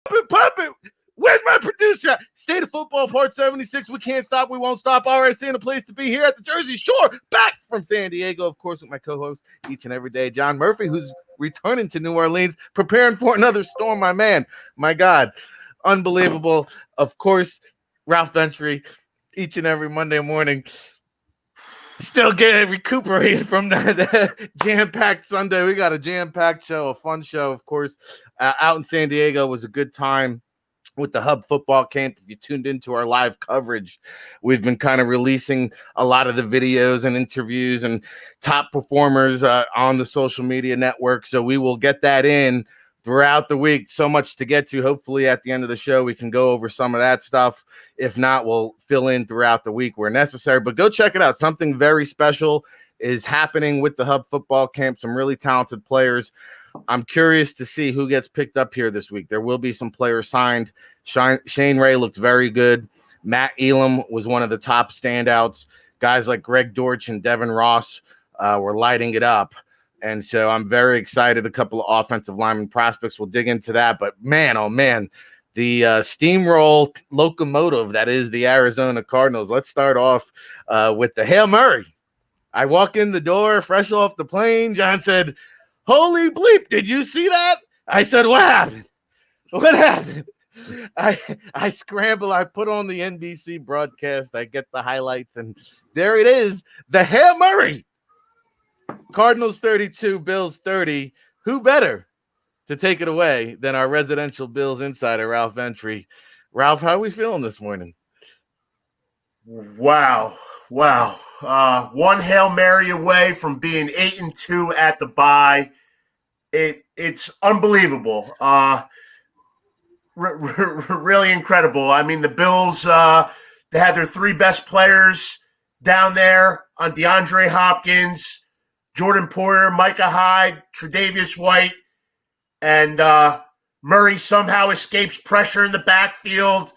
Pop it. Where's my producer? State of Football, Part 76. We can't stop. We won't stop. RSC in a place to be here at the Jersey Shore. Back from San Diego, of course, with my co-host each and every day, John Murphy, who's returning to New Orleans, preparing for another storm, my man. My God. Unbelievable. Of course, Ralph Ventre, each and every Monday morning. Still getting recuperated from that jam-packed Sunday. We got a jam-packed show, a fun show, of course. Out in San Diego was a good time with the Hub football camp. If you tuned into our live coverage, we've been kind of releasing a lot of the videos and interviews and top performers on the social media network. So we will get that in throughout the week. So much to get to. Hopefully at the end of the show, we can go over some of that stuff. If not, we'll fill in throughout the week where necessary. But go check it out. Something very special is happening with the Hub football camp. Some really talented players. I'm curious to see who gets picked up here this week. There will be some players signed. Shane Ray looks very good. Matt Elam was one of the top standouts. Guys like Greg Dortch and Devin Ross were lighting it up. And so I'm very excited. A couple of offensive lineman prospects. We'll dig into that. But man, oh man, the steamroll locomotive that is the Arizona Cardinals. Let's start off with the Hail Murray. I walk in the door fresh off the plane. John said, "Holy bleep, did you see that?" I said, "What happened? What happened?" I scramble. I put on the NBC broadcast. I get the highlights, and there it is, the Hail Murray. Cardinals 32, Bills 30. Who better to take it away than our residential Bills insider, Ralph Ventre? Ralph, how are we feeling this morning? Wow. One Hail Mary away from being 8-2 at the bye. It's unbelievable. Really incredible. I mean, the Bills, they had their three best players down there on DeAndre Hopkins, Jordan Poyer, Micah Hyde, Tre'Davious White, and Murray somehow escapes pressure in the backfield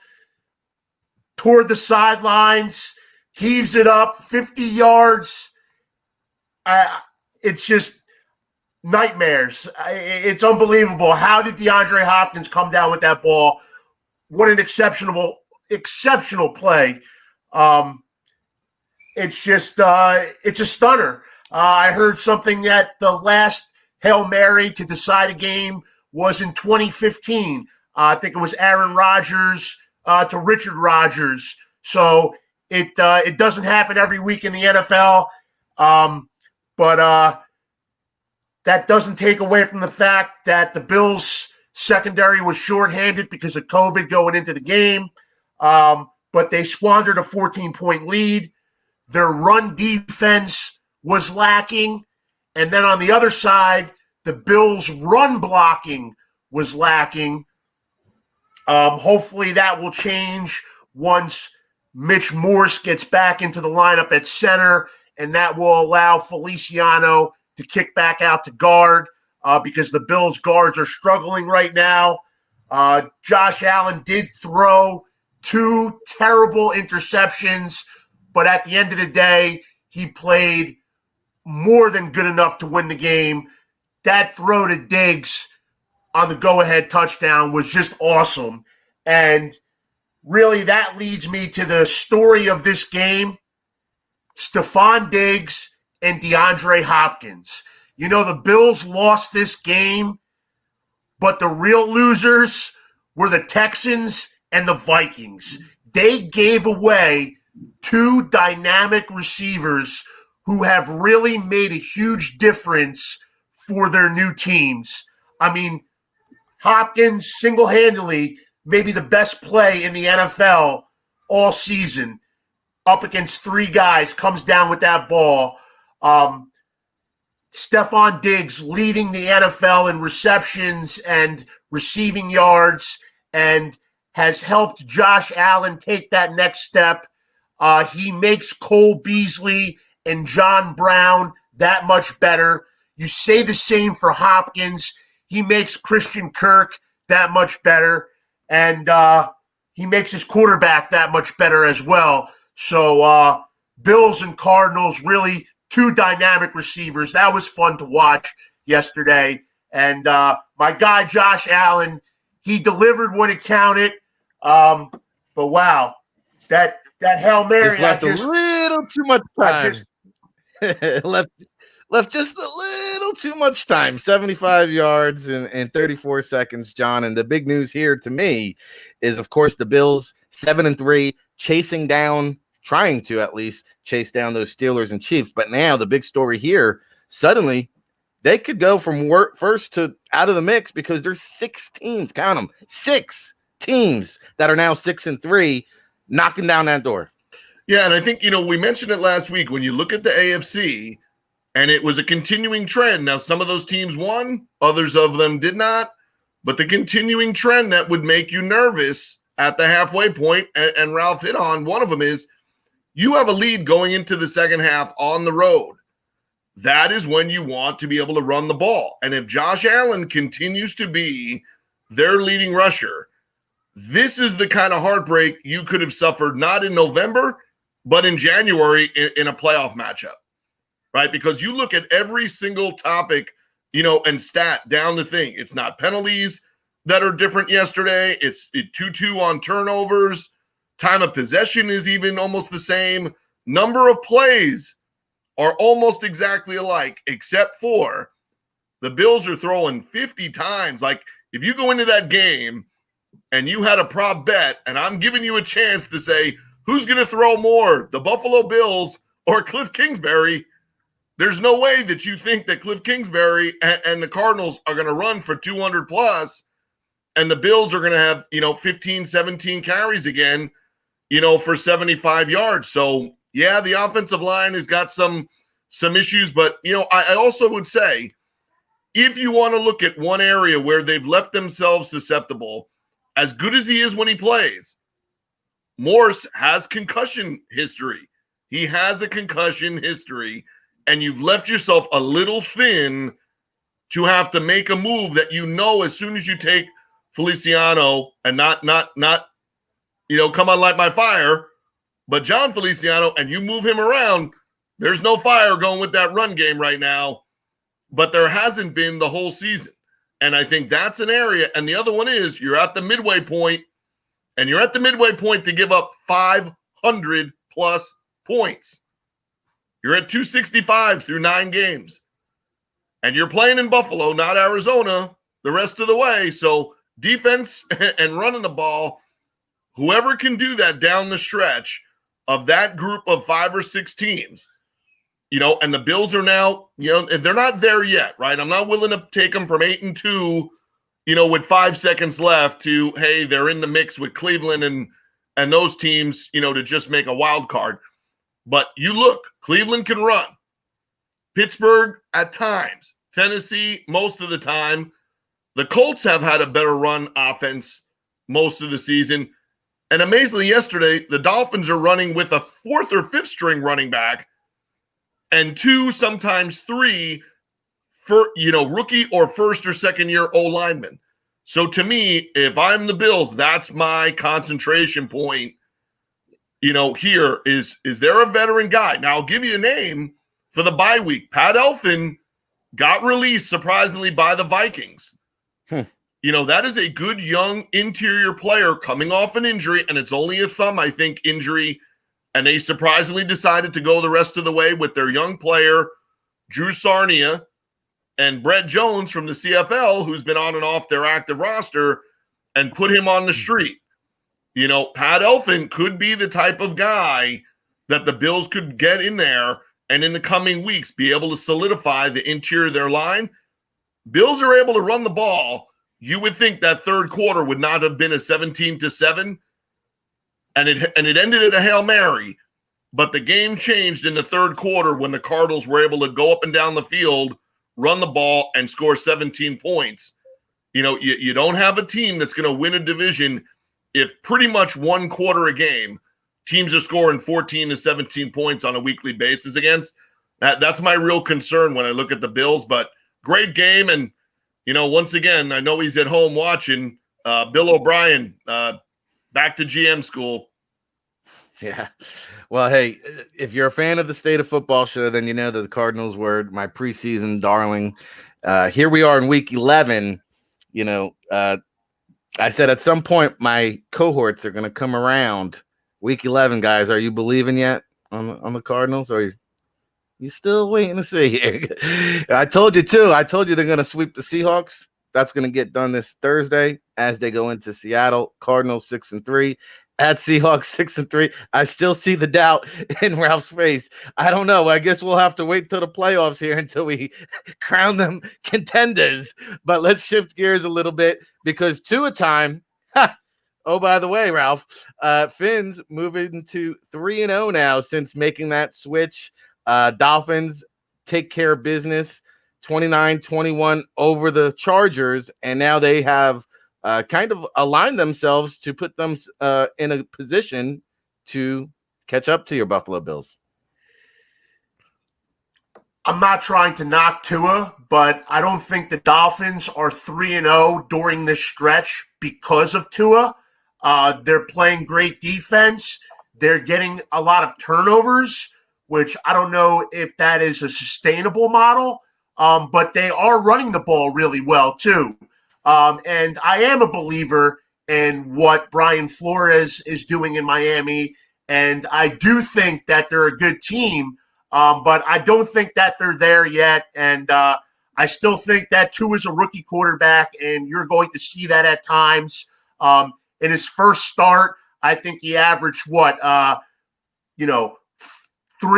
toward the sidelines, heaves it up 50 yards. It's just nightmares. It's unbelievable. How did DeAndre Hopkins come down with that ball? What an exceptional play. It's just, it's a stunner. I heard something that the last Hail Mary to decide a game was in 2015. I think it was Aaron Rodgers to Richard Rodgers. So it doesn't happen every week in the NFL. But that doesn't take away from the fact that the Bills' secondary was shorthanded because of COVID going into the game. But they squandered a 14-point lead. Their run defense was lacking. And then on the other side, the Bills' run blocking was lacking. Hopefully that will change once Mitch Morse gets back into the lineup at center, and that will allow Feliciano to kick back out to guard because the Bills' guards are struggling right now. Josh Allen did throw two terrible interceptions, but at the end of the day, he played more than good enough to win the game. That throw to Diggs on the go-ahead touchdown was just awesome. And really, that leads me to the story of this game, Stephon Diggs and DeAndre Hopkins. You know, the Bills lost this game, but the real losers were the Texans and the Vikings. They gave away two dynamic receivers who have really made a huge difference for their new teams. I mean, Hopkins single-handedly maybe the best play in the NFL all season. Up against three guys, comes down with that ball. Stephon Diggs leading the NFL in receptions and receiving yards and has helped Josh Allen take that next step. He makes Cole Beasley and John Brown that much better. You say the same for Hopkins. He makes Christian Kirk that much better. And he makes his quarterback that much better as well. So Bills and Cardinals, really two dynamic receivers. That was fun to watch yesterday. And my guy Josh Allen, He delivered when it counted. But wow, that Hail Mary, just left a little too much time. left just a little too much time. 75 yards in 34 seconds, John. And the big news here to me is, of course, the Bills 7-3, trying to at least chase down those Steelers and Chiefs. But now the big story here, suddenly they could go from first to out of the mix because there's 6 teams, count them, 6 teams that are now 6-3, knocking down that door. Yeah, and I think, we mentioned it last week. When you look at the AFC, and it was a continuing trend. Now, some of those teams won, others of them did not. But the continuing trend that would make you nervous at the halfway point, and Ralph hit on one of them, is you have a lead going into the second half on the road. That is when you want to be able to run the ball. And if Josh Allen continues to be their leading rusher, this is the kind of heartbreak you could have suffered not in November, but in January in a playoff matchup, right? Because you look at every single topic, and stat down the thing. It's not penalties that are different yesterday. It's 2-2 on turnovers. Time of possession is even almost the same. Number of plays are almost exactly alike, except for the Bills are throwing 50 times. Like, if you go into that game and you had a prop bet, and I'm giving you a chance to say, who's going to throw more, the Buffalo Bills or Cliff Kingsbury, there's no way that you think that Cliff Kingsbury and the Cardinals are going to run for 200 plus, and the Bills are going to have, 15, 17 carries again, for 75 yards. So, yeah, the offensive line has got some issues, but, I also would say, if you want to look at one area where they've left themselves susceptible, as good as he is when he plays, Morse has concussion history. He has a concussion history, and you've left yourself a little thin to have to make a move that as soon as you take Feliciano and not come on light my fire, but John Feliciano, and you move him around, there's no fire going with that run game right now, but there hasn't been the whole season. And I think that's an area. And the other one is you're at the midway point, and you're at the midway point to give up 500 plus points. You're at 265 through 9 games. And you're playing in Buffalo, not Arizona, the rest of the way. So defense and running the ball, whoever can do that down the stretch of that group of 5 or 6 teams, and the Bills are now, and they're not there yet, right? I'm not willing to take them from 8-2, with 5 seconds left to, hey, they're in the mix with Cleveland and those teams, to just make a wild card. But you look, Cleveland can run. Pittsburgh at times. Tennessee most of the time. The Colts have had a better run offense most of the season. And amazingly, yesterday, the Dolphins are running with a 4th or 5th string running back and 2, sometimes 3, for rookie or 1st or 2nd year O linemen. So to me, if I'm the Bills, that's my concentration point. Here is there a veteran guy? Now I'll give you a name for the bye week. Pat Elfin got released surprisingly by the Vikings. That is a good young interior player coming off an injury, and it's only a thumb, I think, injury. And they surprisingly decided to go the rest of the way with their young player, Drew Sarnia, and Brett Jones from the CFL, who's been on and off their active roster, and put him on the street. Pat Elfin could be the type of guy that the Bills could get in there and in the coming weeks be able to solidify the interior of their line. Bills are able to run the ball. You would think that third quarter would not have been a 17-7, and it ended at a Hail Mary. But the game changed in the third quarter when the Cardinals were able to go up and down the field, run the ball, and score 17 points. You don't have a team that's going to win a division if pretty much one quarter a game teams are scoring 14 to 17 points on a weekly basis against. That's my real concern when I look at the Bills. But great game, and once again, I know he's at home watching. Bill O'Brien, back to GM school. Yeah. Well, hey, if you're a fan of the State of Football show, then you know that the Cardinals were my preseason darling. Here we are in week 11. I said at some point my cohorts are going to come around. Week 11, guys. Are you believing yet on the Cardinals? Or you still waiting to see? I told you too. I told you they're going to sweep the Seahawks. That's going to get done this Thursday as they go into Seattle. Cardinals 6-3 at Seahawks 6-3. I still see the doubt in Ralph's face. I don't know. I guess we'll have to wait till the playoffs here until we crown them contenders. But let's shift gears a little bit because Tua time. Oh, by the way, Ralph, Finn's moving to 3-0 now since making that switch. Dolphins take care of business 29-21 over the Chargers, and now they have kind of aligned themselves to put them in a position to catch up to your Buffalo Bills. I'm not trying to knock Tua, but I don't think the Dolphins are 3-0 during this stretch because of Tua. They're playing great defense. They're getting a lot of turnovers, which I don't know if that is a sustainable model, but they are running the ball really well too. And I am a believer in what Brian Flores is doing in Miami, and I do think that they're a good team, but I don't think that they're there yet, and I still think that Tua is a rookie quarterback, and you're going to see that at times. In his first start, I think he averaged 3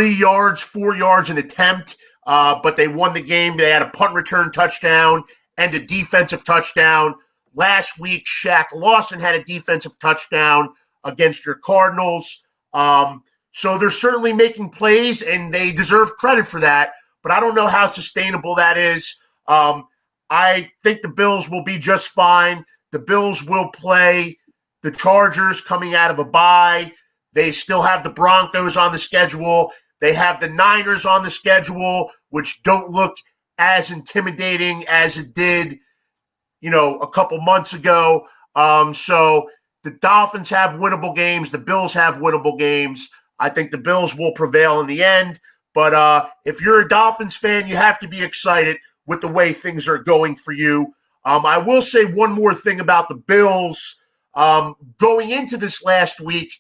yards, 4 yards an attempt, but they won the game. They had a punt return touchdown and a defensive touchdown. Last week, Shaq Lawson had a defensive touchdown against your Cardinals. So they're certainly making plays, and they deserve credit for that, but I don't know how sustainable that is. I think the Bills will be just fine. The Bills will play the Chargers coming out of a bye. They still have the Broncos on the schedule. They have the Niners on the schedule, which don't look as intimidating as it did, a couple months ago. So the Dolphins have winnable games. The Bills have winnable games. I think the Bills will prevail in the end. But if you're a Dolphins fan, you have to be excited with the way things are going for you. I will say one more thing about the Bills. Going into this last week,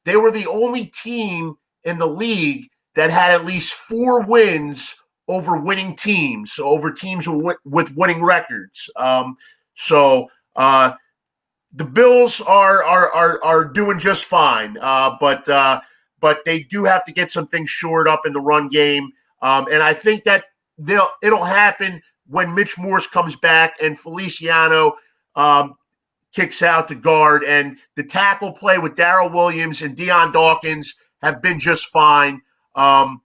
they were the only team in the league that had at least 4 wins over winning teams, over teams with winning records. So the Bills are doing just fine, but they do have to get some things shored up in the run game, and I think that it'll happen when Mitch Morse comes back and Feliciano kicks out to guard, and the tackle play with Darrell Williams and Deion Dawkins have been just fine. And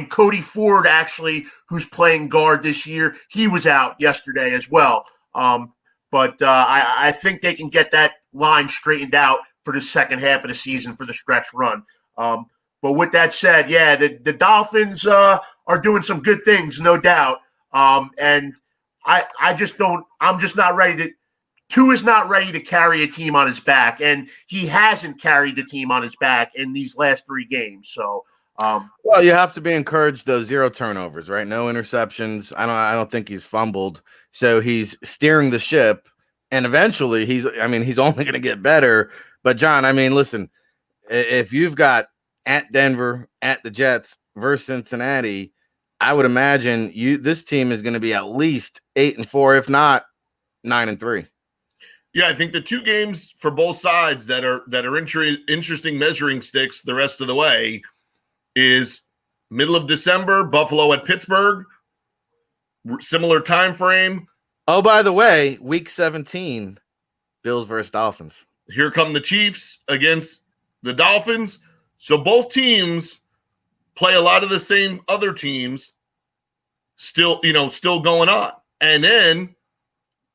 Cody Ford, actually, who's playing guard this year, he was out yesterday as well. I think they can get that line straightened out for the second half of the season for the stretch run. But with that said, yeah, the Dolphins are doing some good things, no doubt. And I'm just not ready to. Tua is not ready to carry a team on his back, and he hasn't carried the team on his back in these last 3 games. So, well, you have to be encouraged though. 0 turnovers, right? No interceptions. I don't think he's fumbled. So he's steering the ship, and eventually he's only going to get better. But John, listen, if you've got at Denver, at the Jets versus Cincinnati, I would imagine this team is going to be at least 8-4, if not 9-3. Yeah, I think the 2 games for both sides that are interesting measuring sticks the rest of the way is middle of December, Buffalo at Pittsburgh, similar time frame. Oh, by the way, week 17, Bills versus Dolphins. Here come the Chiefs against the Dolphins. So both teams play a lot of the same other teams still going on. And then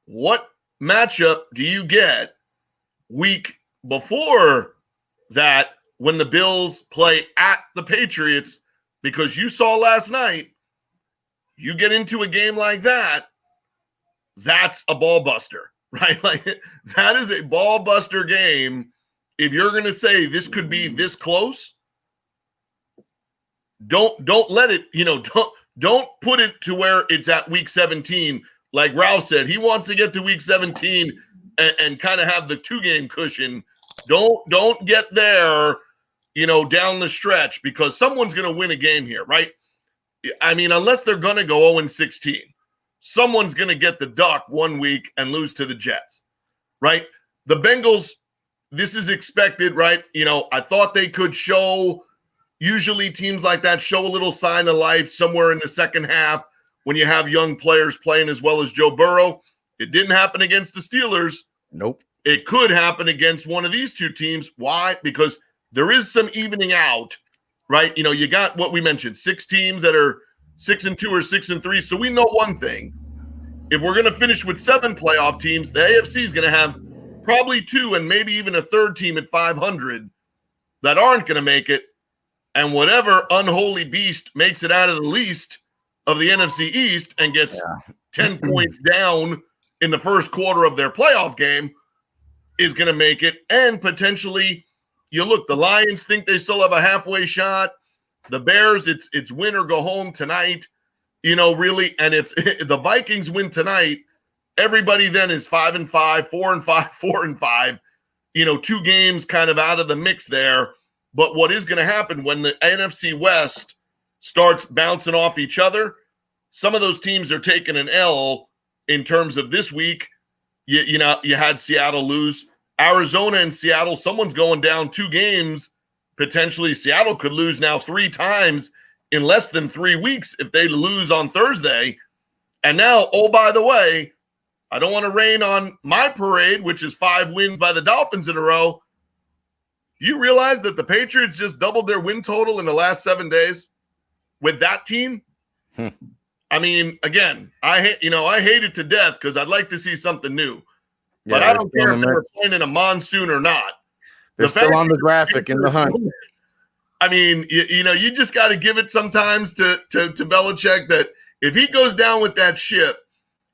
what matchup do you get week before that when the Bills play at the Patriots? Because you saw last night, you get into a game like that, that's a ball buster, right? Like that is a ball buster game. If you're going to say this could be this close, don't let it, don't put it to where it's at week 17 like Ralph said, he wants to get to week 17 and kind of have the 2-game cushion. Don't get there, down the stretch, because someone's going to win a game here, right? I mean, unless they're going to go 0-16, someone's going to get the duck one week and lose to the Jets, right? The Bengals, this is expected, right? I thought they could show, usually teams like that show a little sign of life somewhere in the second half when you have young players playing as well as Joe Burrow. It didn't happen against the Steelers. Nope. It could happen against one of these two teams. Why? Because there is some evening out, right? You got what we mentioned, 6 teams that are 6-2 or 6-3. So we know one thing. If we're going to finish with 7 playoff teams, the AFC is going to have probably 2 and maybe even a third team at 500 that aren't going to make it. And whatever unholy beast makes it out of the least of the NFC East and gets 10 points down in the first quarter of their playoff game is going to make it. And potentially, the Lions think they still have a halfway shot. The Bears, it's win or go home tonight, really. And if the Vikings win tonight, everybody then is 5-5, 4-5, 4-5, 2 games kind of out of the mix there. But what is going to happen when the NFC West starts bouncing off each other, some of those teams are taking an L in terms of this week. You had Seattle lose. Arizona and Seattle, someone's going down 2 games. Potentially Seattle could lose now 3 times in less than 3 weeks if they lose on Thursday. And now, oh, by the way, I don't want to rain on my parade, which is 5 wins by the Dolphins in a row. You realize that the Patriots just doubled their win total in the last 7 days with that team? I mean, again, I hate it to death because I'd like to see something new. Yeah, but I don't care if they were playing in a monsoon or not. They're still on the graphic in the hunt. I mean, you just got to give it sometimes to Belichick that if he goes down with that ship,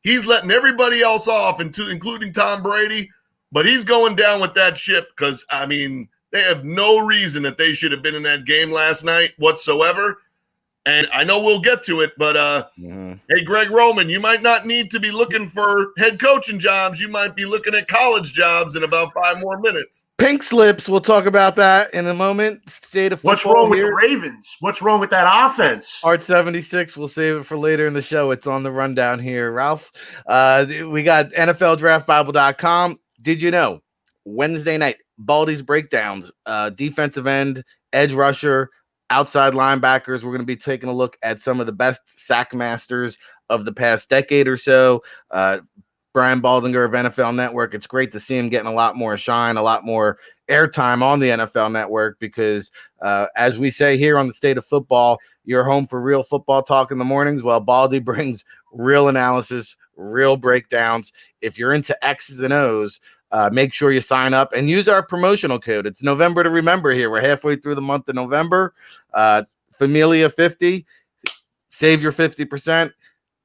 he's letting everybody else off, including Tom Brady, but he's going down with that ship because, I mean, they have no reason that they should have been in that game last night whatsoever. And I know we'll get to it, but hey, Greg Roman, you might not need to be looking for head coaching jobs. You might be looking at college jobs in about 5 more minutes. Pink slips. We'll talk about that in a moment. State of what's wrong with the Ravens? What's wrong with that offense? Art 76. We'll save it for later in the show. It's on the rundown here, Ralph. We got NFLDraftBible.com. Did you know Wednesday night, Baldy's breakdowns, defensive end, edge rusher, outside linebackers. We're going to be taking a look at some of the best sack masters of the past decade or so. Brian Baldinger of NFL Network. It's great to see him getting a lot more shine, a lot more airtime on the NFL Network because, as we say here on the State of Football, you're home for real football talk in the mornings. Well, Baldy brings real analysis, real breakdowns. If you're into X's and O's, make sure you sign up and use our promotional code. It's November to remember here. We're halfway through the month of November. Familia 50, save your 50%.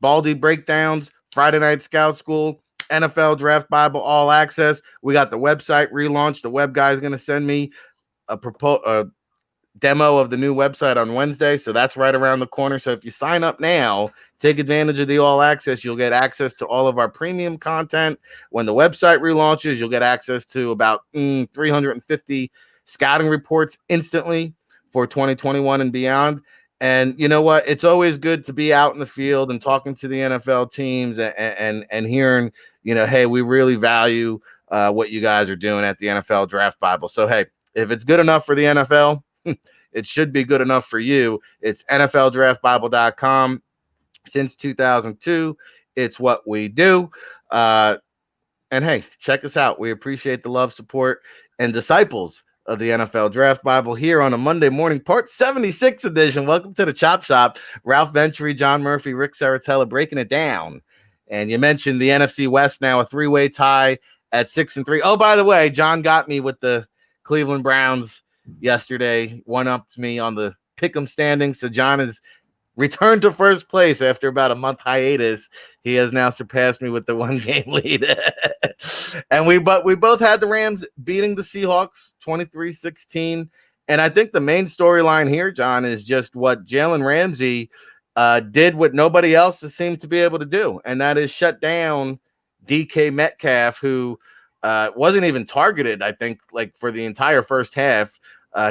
Baldy breakdowns, Friday Night Scout School, NFL Draft Bible All Access. We got the website relaunched. The web guy is going to send me a demo of the new website on Wednesday. So that's right around the corner. So if you sign up now, take advantage of the all access. You'll get access to all of our premium content. When the website relaunches, you'll get access to about 350 scouting reports instantly for 2021 and beyond. And you know what? It's always good to be out in the field and talking to the NFL teams and hearing, hey, we really value what you guys are doing at the NFL Draft Bible. So, hey, if it's good enough for the NFL, it should be good enough for you. It's NFLDraftBible.com. Since 2002, it's what we do. And hey, check us out. We appreciate the love, support, and disciples of the NFL Draft Bible here on a Monday morning, part 76 edition. Welcome to the Chop Shop. Ralph Ventre, John Murphy, Ric Serritella breaking it down. And you mentioned the NFC West now, a 3-way tie at 6-3. Oh, by the way, John got me with the Cleveland Browns yesterday, one-upped me on the pick'em standings. So John is returned to first place after about a month hiatus. He has now surpassed me with the 1-game lead. And we both had the Rams beating the Seahawks 23-16. And I think the main storyline here, John, is just what Jalen Ramsey did what nobody else has seemed to be able to do, and that is shut down DK Metcalf, who wasn't even targeted, I think, like for the entire first half.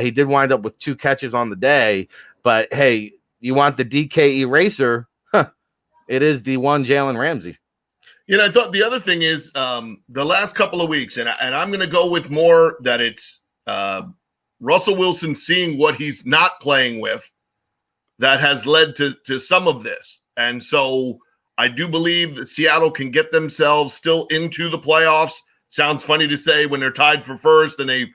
He did wind up with 2 catches on the day, but hey, you want the DK eraser? Huh, it is the one Jalen Ramsey. I thought the other thing is the last couple of weeks, and I'm going to go with more that it's Russell Wilson seeing what he's not playing with that has led to some of this. And so I do believe that Seattle can get themselves still into the playoffs. Sounds funny to say when they're tied for first and they've,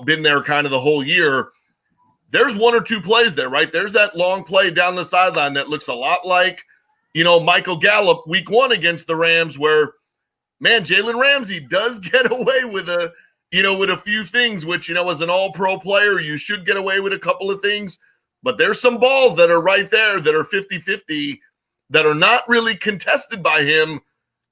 been there kind of the whole year. There's 1 or 2 plays there, right? There's that long play down the sideline that looks a lot like, Michael Gallup week 1 against the Rams where, man, Jalen Ramsey does get away with with a few things, which, as an all-pro player, you should get away with a couple of things. But there's some balls that are right there that are 50-50 that are not really contested by him.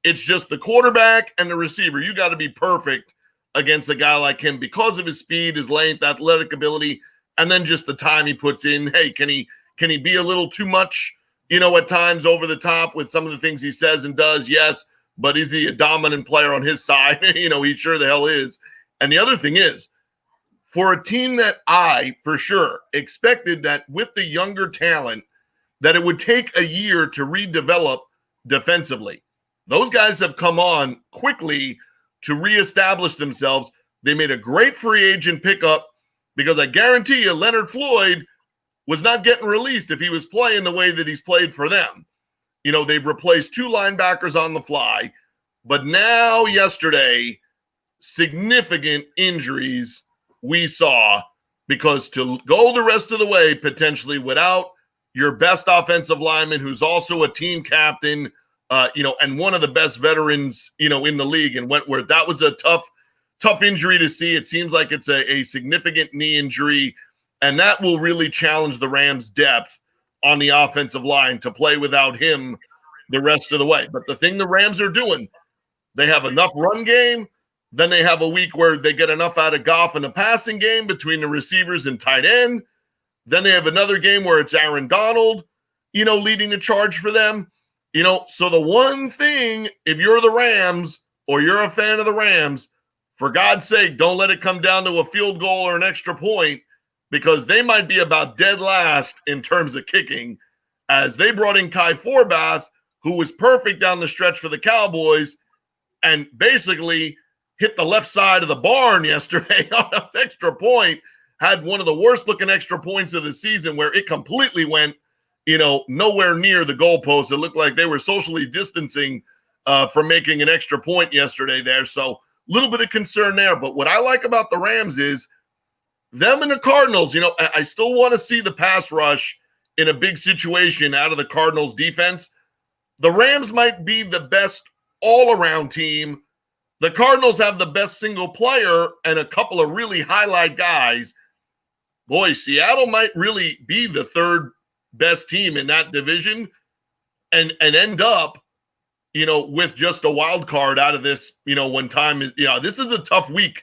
It's just the quarterback and the receiver. You got to be perfect against a guy like him because of his speed, his length, athletic ability, and then just the time he puts in. Hey, can he be a little too much, at times over the top with some of the things he says and does? Yes. But is he a dominant player on his side? He sure the hell is. And the other thing is, for a team that I, for sure, expected that with the younger talent, that it would take a year to redevelop defensively. Those guys have come on quickly to reestablish themselves. They made a great free agent pickup because I guarantee you Leonard Floyd was not getting released if he was playing the way that he's played for them. They've replaced 2 linebackers on the fly, but now yesterday, significant injuries we saw because to go the rest of the way potentially without your best offensive lineman who's also a team captain, and one of the best veterans, in the league, and Wentworth, that was a tough injury to see. It seems like it's a significant knee injury, and that will really challenge the Rams' depth on the offensive line to play without him the rest of the way. But the thing the Rams are doing, they have enough run game. Then they have a week where they get enough out of Goff in the passing game between the receivers and tight end. Then they have another game where it's Aaron Donald, leading the charge for them. So the one thing, if you're the Rams or you're a fan of the Rams, for God's sake, don't let it come down to a field goal or an extra point because they might be about dead last in terms of kicking as they brought in Kai Forbath, who was perfect down the stretch for the Cowboys and basically hit the left side of the barn yesterday on an extra point, had one of the worst looking extra points of the season where it completely went, nowhere near the goalpost. It looked like they were socially distancing from making an extra point yesterday there. So a little bit of concern there. But what I like about the Rams is them and the Cardinals, I still want to see the pass rush in a big situation out of the Cardinals defense. The Rams might be the best all-around team. The Cardinals have the best single player and a couple of really highlight guys. Boy, Seattle might really be the 3rd best team in that division and end up, with just a wild card out of this, when time is, this is a tough week.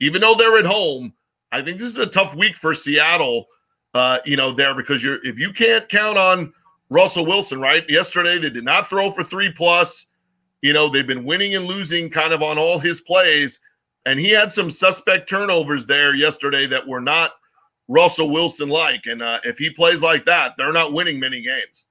Even though they're at home, I think this is a tough week for Seattle, there because if you can't count on Russell Wilson, right? Yesterday, they did not throw for 3+. They've been winning and losing kind of on all his plays, and he had some suspect turnovers there yesterday that were not Russell Wilson-like. And if he plays like that, they're not winning many games.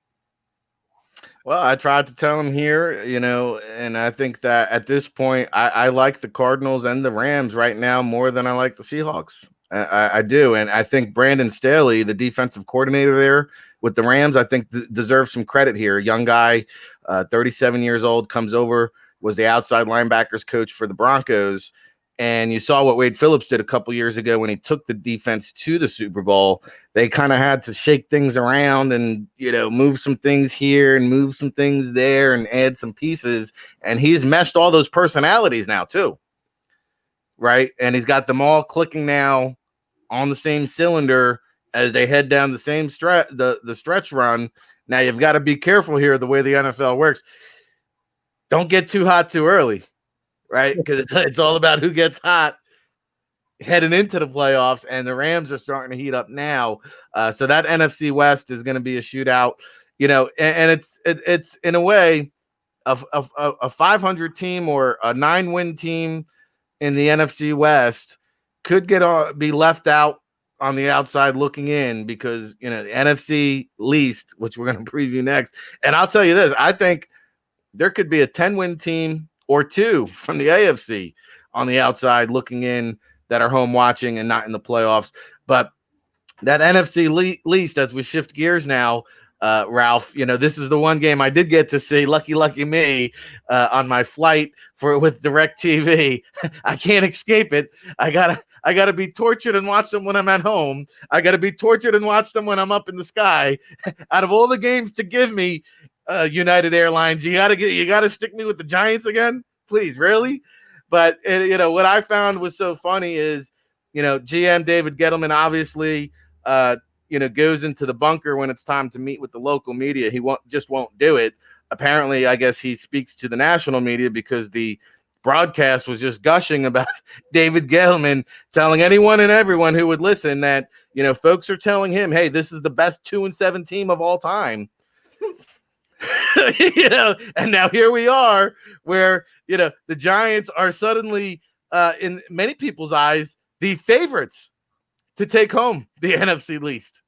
Well, I tried to tell him here, and I think that at this point, I like the Cardinals and the Rams right now more than I like the Seahawks. I do, and I think Brandon Staley, the defensive coordinator there with the Rams, I think deserves some credit here. Young guy, 37 years old, comes over, was the outside linebackers coach for the Broncos. And you saw what Wade Phillips did a couple years ago when he took the defense to the Super Bowl. They kind of had to shake things around and, move some things here and move some things there and add some pieces. And he's meshed all those personalities now too. Right. And he's got them all clicking now on the same cylinder as they head down the same stretch, the stretch run. Now you've got to be careful here the way the NFL works. Don't get too hot too early. Right, because it's all about who gets hot heading into the playoffs, and the Rams are starting to heat up now. So that NFC West is going to be a shootout. and it's in a way a 500 team or a 9-win team in the NFC West could be left out on the outside looking in because the NFC least, which we're going to preview next. And I'll tell you this, I think there could be a 10-win team or two from the AFC on the outside looking in that are home watching and not in the playoffs. But that NFC least, as we shift gears now, Ralph, this is the one game I did get to see. Lucky me, on my flight with DirecTV. I can't escape it. I gotta be tortured and watch them when I'm at home. I gotta be tortured and watch them when I'm up in the sky. Out of all the games to give me, United Airlines, you gotta stick me with the Giants again, please, really? But what I found was so funny is, GM David Gettleman obviously, goes into the bunker when it's time to meet with the local media. He won't do it. Apparently, I guess he speaks to the national media because the broadcast was just gushing about David Gettleman telling anyone and everyone who would listen that, folks are telling him, hey, this is the best 2-7 team of all time. And now here we are where, the Giants are suddenly, in many people's eyes, the favorites to take home the NFC least.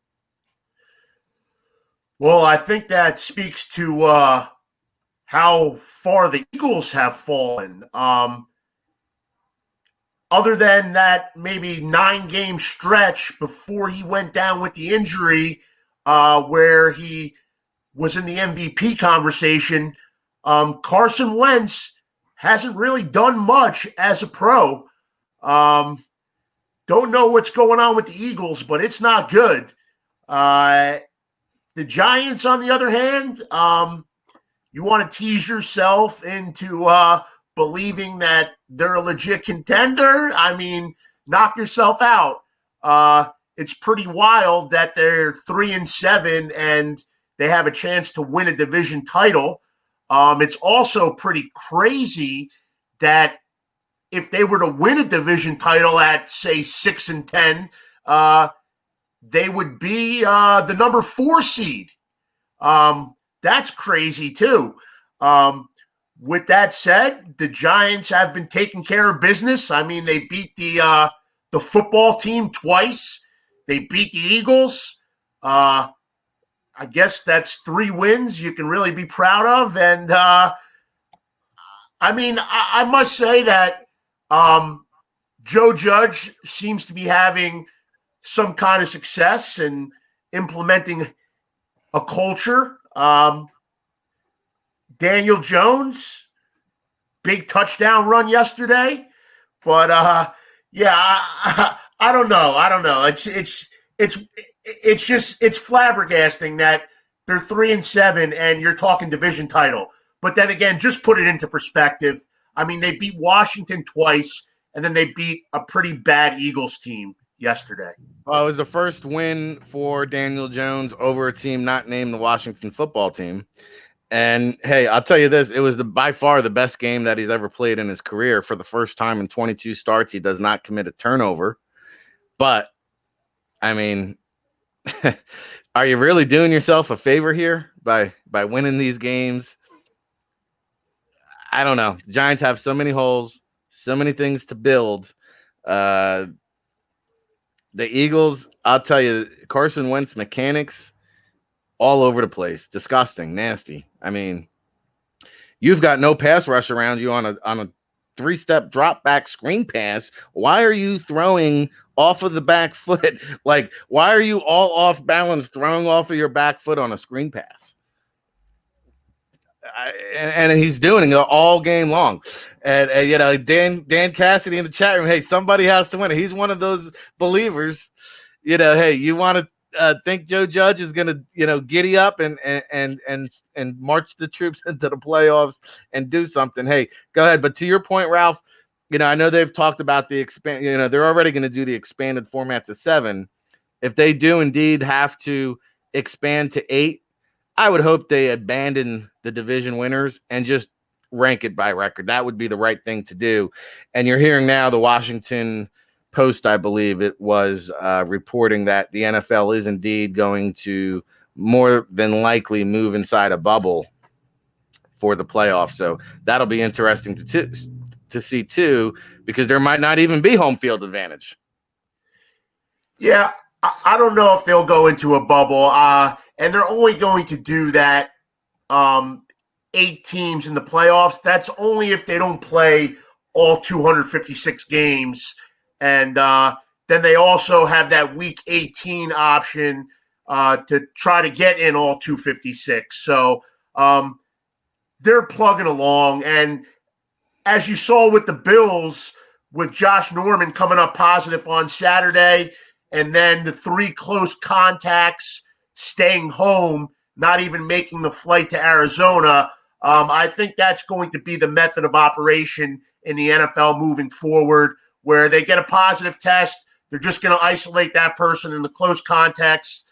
Well, I think that speaks to how far the Eagles have fallen. Other than that maybe 9-game stretch before he went down with the injury, where he was in the MVP conversation, Carson Wentz hasn't really done much as a pro. Don't know what's going on with the Eagles, but it's not good. The Giants, on the other hand, you want to tease yourself into believing that they're a legit contender? I mean, knock yourself out. It's pretty wild that they're 3-7 and they have a chance to win a division title. It's also pretty crazy that if they were to win a division title at, say, 6-10, they would be the number 4 seed. That's crazy too. With that said, the Giants have been taking care of business. I mean, they beat the football team twice. They beat the Eagles. I guess that's 3 wins you can really be proud of. And I mean, I must say that Joe Judge seems to be having some kind of success in implementing a culture. Daniel Jones, big touchdown run yesterday, but I don't know. It's flabbergasting that they're 3-7 and you're talking division title. But then again, just put it into perspective. I mean, they beat Washington twice, and then they beat a pretty bad Eagles team yesterday. Well, it was the first win for Daniel Jones over a team not named the Washington football team. And hey, I'll tell you this, it was by far the best game that he's ever played in his career. For the first time in 22 starts, he does not commit a turnover. But, I mean, are you really doing yourself a favor here by winning these games? I don't know. The Giants have so many holes, so many things to build. The Eagles, I'll tell you, Carson Wentz mechanics all over the place. Disgusting, nasty. I mean, you've got no pass rush around you on a 3-step drop back screen pass. Why are you throwing off of the back foot? Like, why are you all off balance throwing off of your back foot on a screen pass? And he's doing it all game long. And Dan Cassidy in the chat room, hey, somebody has to win it. He's one of those believers. Hey, you want to think Joe Judge is going to, giddy up and march the troops into the playoffs and do something? Hey, go ahead. But to your point, Ralph, I know they've talked about the they're already going to do the expanded format to 7. If they do indeed have to expand to 8, I would hope they abandon the division winners and just rank it by record. That would be the right thing to do. And you're hearing now the Washington Post, I believe it was, reporting that the NFL is indeed going to more than likely move inside a bubble for the playoffs. So that'll be interesting to see too, because there might not even be home field advantage. Yeah, I don't know if they'll go into a bubble, and they're only going to do that 8 teams in the playoffs. That's only if they don't play all 256 games. And then they also have that week 18 option to try to get in all 256. So they're plugging along. And as you saw with the Bills, with Josh Norman coming up positive on Saturday, and then the 3 close contacts staying home, not even making the flight to Arizona, I think that's going to be the method of operation in the NFL moving forward, where they get a positive test, they're just going to isolate that person in the close contacts,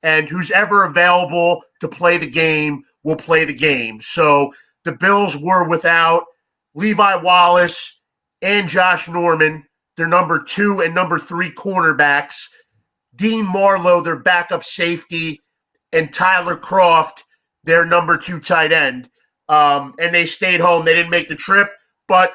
and who's ever available to play the game will play the game. So the Bills were without Levi Wallace and Josh Norman, their number 2 and number 3 cornerbacks, Dean Marlowe, their backup safety, and Tyler Croft, their number 2 tight end. And they stayed home. They didn't make the trip, but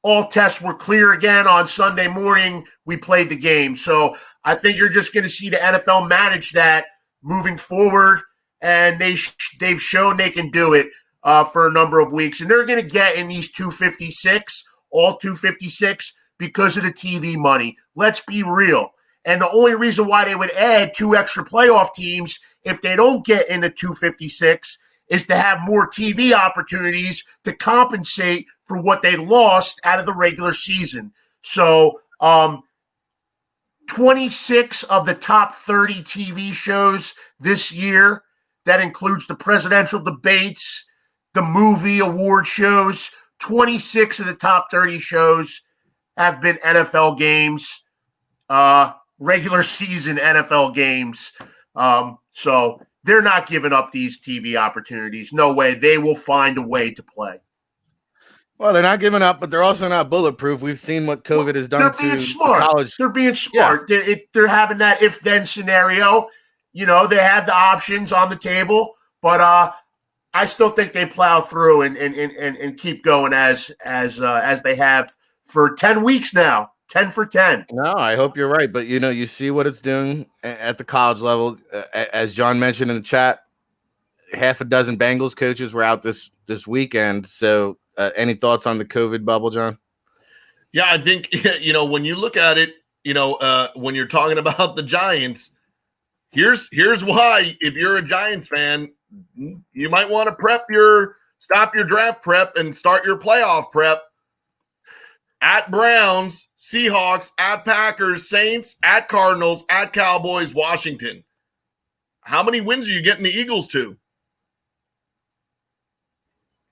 all tests were clear again. On Sunday morning, we played the game. So I think you're just going to see the NFL manage that moving forward, and they've shown they can do it for a number of weeks. And they're going to get in these 256, all 256, because of the TV money. Let's be real. And the only reason why they would add 2 extra playoff teams if they don't get into 256 is to have more TV opportunities to compensate for what they lost out of the regular season. So 26 of the top 30 TV shows this year, that includes the presidential debates, the movie award shows, 26 of the top 30 shows have been NFL games, regular season NFL games. So they're not giving up these TV opportunities. No way. They will find a way to play. Well, they're not giving up, but they're also not bulletproof. We've seen what COVID has done to college. They're being smart. Yeah. They're having that if-then scenario. You know, they have the options on the table, but I still think they plow through and keep going as they have for 10 weeks now. 10 for 10. No, I hope you're right. But, you see what it's doing at the college level. As John mentioned in the chat, half a dozen Bengals coaches were out this weekend. So any thoughts on the COVID bubble, John? Yeah, I think, when you look at it, when you're talking about the Giants, here's why, if you're a Giants fan, you might want to stop your draft prep and start your playoff prep. At Browns, Seahawks, at Packers, Saints, at Cardinals, at Cowboys, Washington. How many wins are you getting the Eagles to?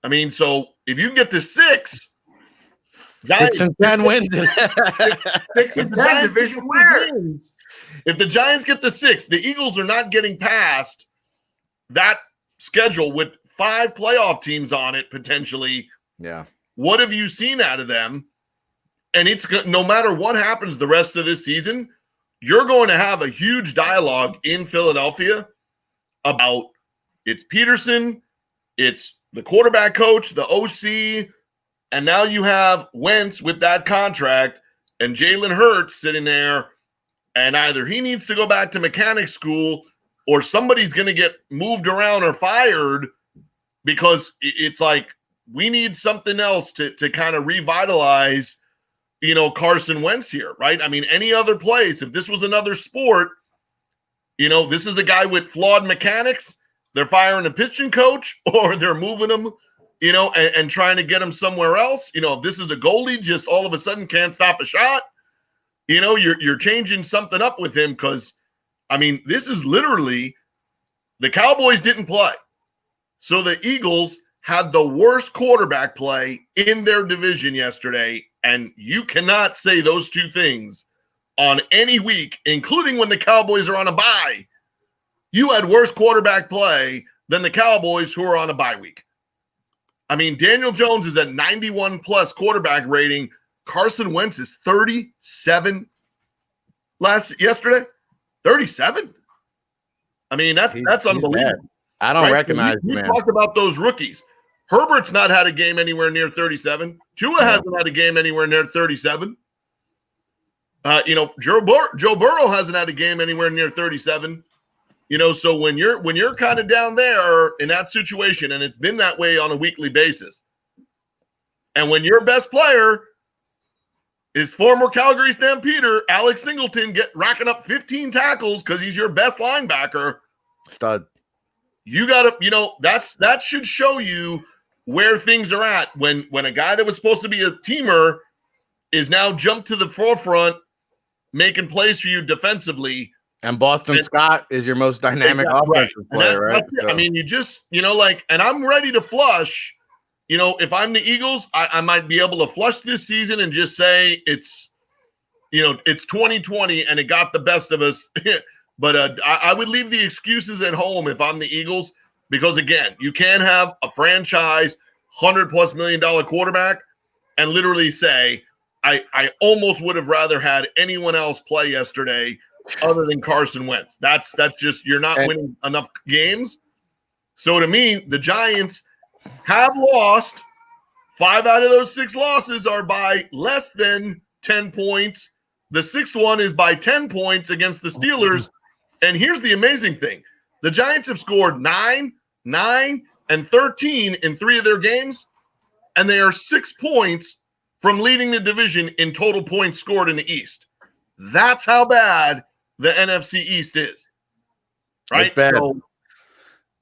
I mean, so if you can get to 6, 6 and 10 wins. 6 and 10 division wins. If the Giants get to 6, the Eagles are not getting past that schedule with 5 playoff teams on it potentially. Yeah. What have you seen out of them? And it's no matter what happens the rest of this season, you're going to have a huge dialogue in Philadelphia about it's Peterson, it's the quarterback coach, the OC, and now you have Wentz with that contract and Jalen Hurts sitting there, and either he needs to go back to mechanic school or somebody's going to get moved around or fired, because it's like we need something else to kind of revitalize Carson Wentz here, right? I mean, any other place, if this was another sport, this is a guy with flawed mechanics. They're firing a pitching coach, or they're moving him, and trying to get him somewhere else. If this is a goalie, just all of a sudden can't stop a shot, you're changing something up with him, because, I mean, this is literally the Cowboys didn't play. So the Eagles had the worst quarterback play in their division yesterday. And you cannot say those two things on any week, including when the Cowboys are on a bye. You had worse quarterback play than the Cowboys, who are on a bye week. I mean, Daniel Jones is at 91+ quarterback rating. Carson Wentz is 37 yesterday. 37? I mean, that's He's unbelievable. bad. I don't recognize You him. talked about those rookies. Herbert's not had a game anywhere near 37. Tua hasn't had a game anywhere near 37. Joe Burrow hasn't had a game anywhere near 37. So when you're kind of down there in that situation, and it's been that way on a weekly basis, and when your best player is former Calgary Stampeder Alex Singleton racking up 15 tackles because he's your best linebacker, stud. You gotta, that should show you where things are at when a guy that was supposed to be a teamer is now jumped to the forefront, making plays for you defensively. And Boston Scott is your most dynamic offensive player, right? So. I mean, you just, and I'm ready to flush. If I'm the Eagles, I might be able to flush this season and just say it's 2020 and it got the best of us. But I would leave the excuses at home if I'm the Eagles, because again, you can't have a franchise $100+ million quarterback and literally say, I almost would have rather had anyone else play yesterday other than Carson Wentz. That's just, you're not winning enough games. So to me, the Giants have lost. 5 out of those 6 losses are by less than 10 points. The 6th one is by 10 points against the Steelers. And here's the amazing thing. The Giants have scored 9, 9, and 13 in 3 of their games, and they are 6 points from leading the division in total points scored in the East. That's how bad the NFC East is. Right? It's bad. So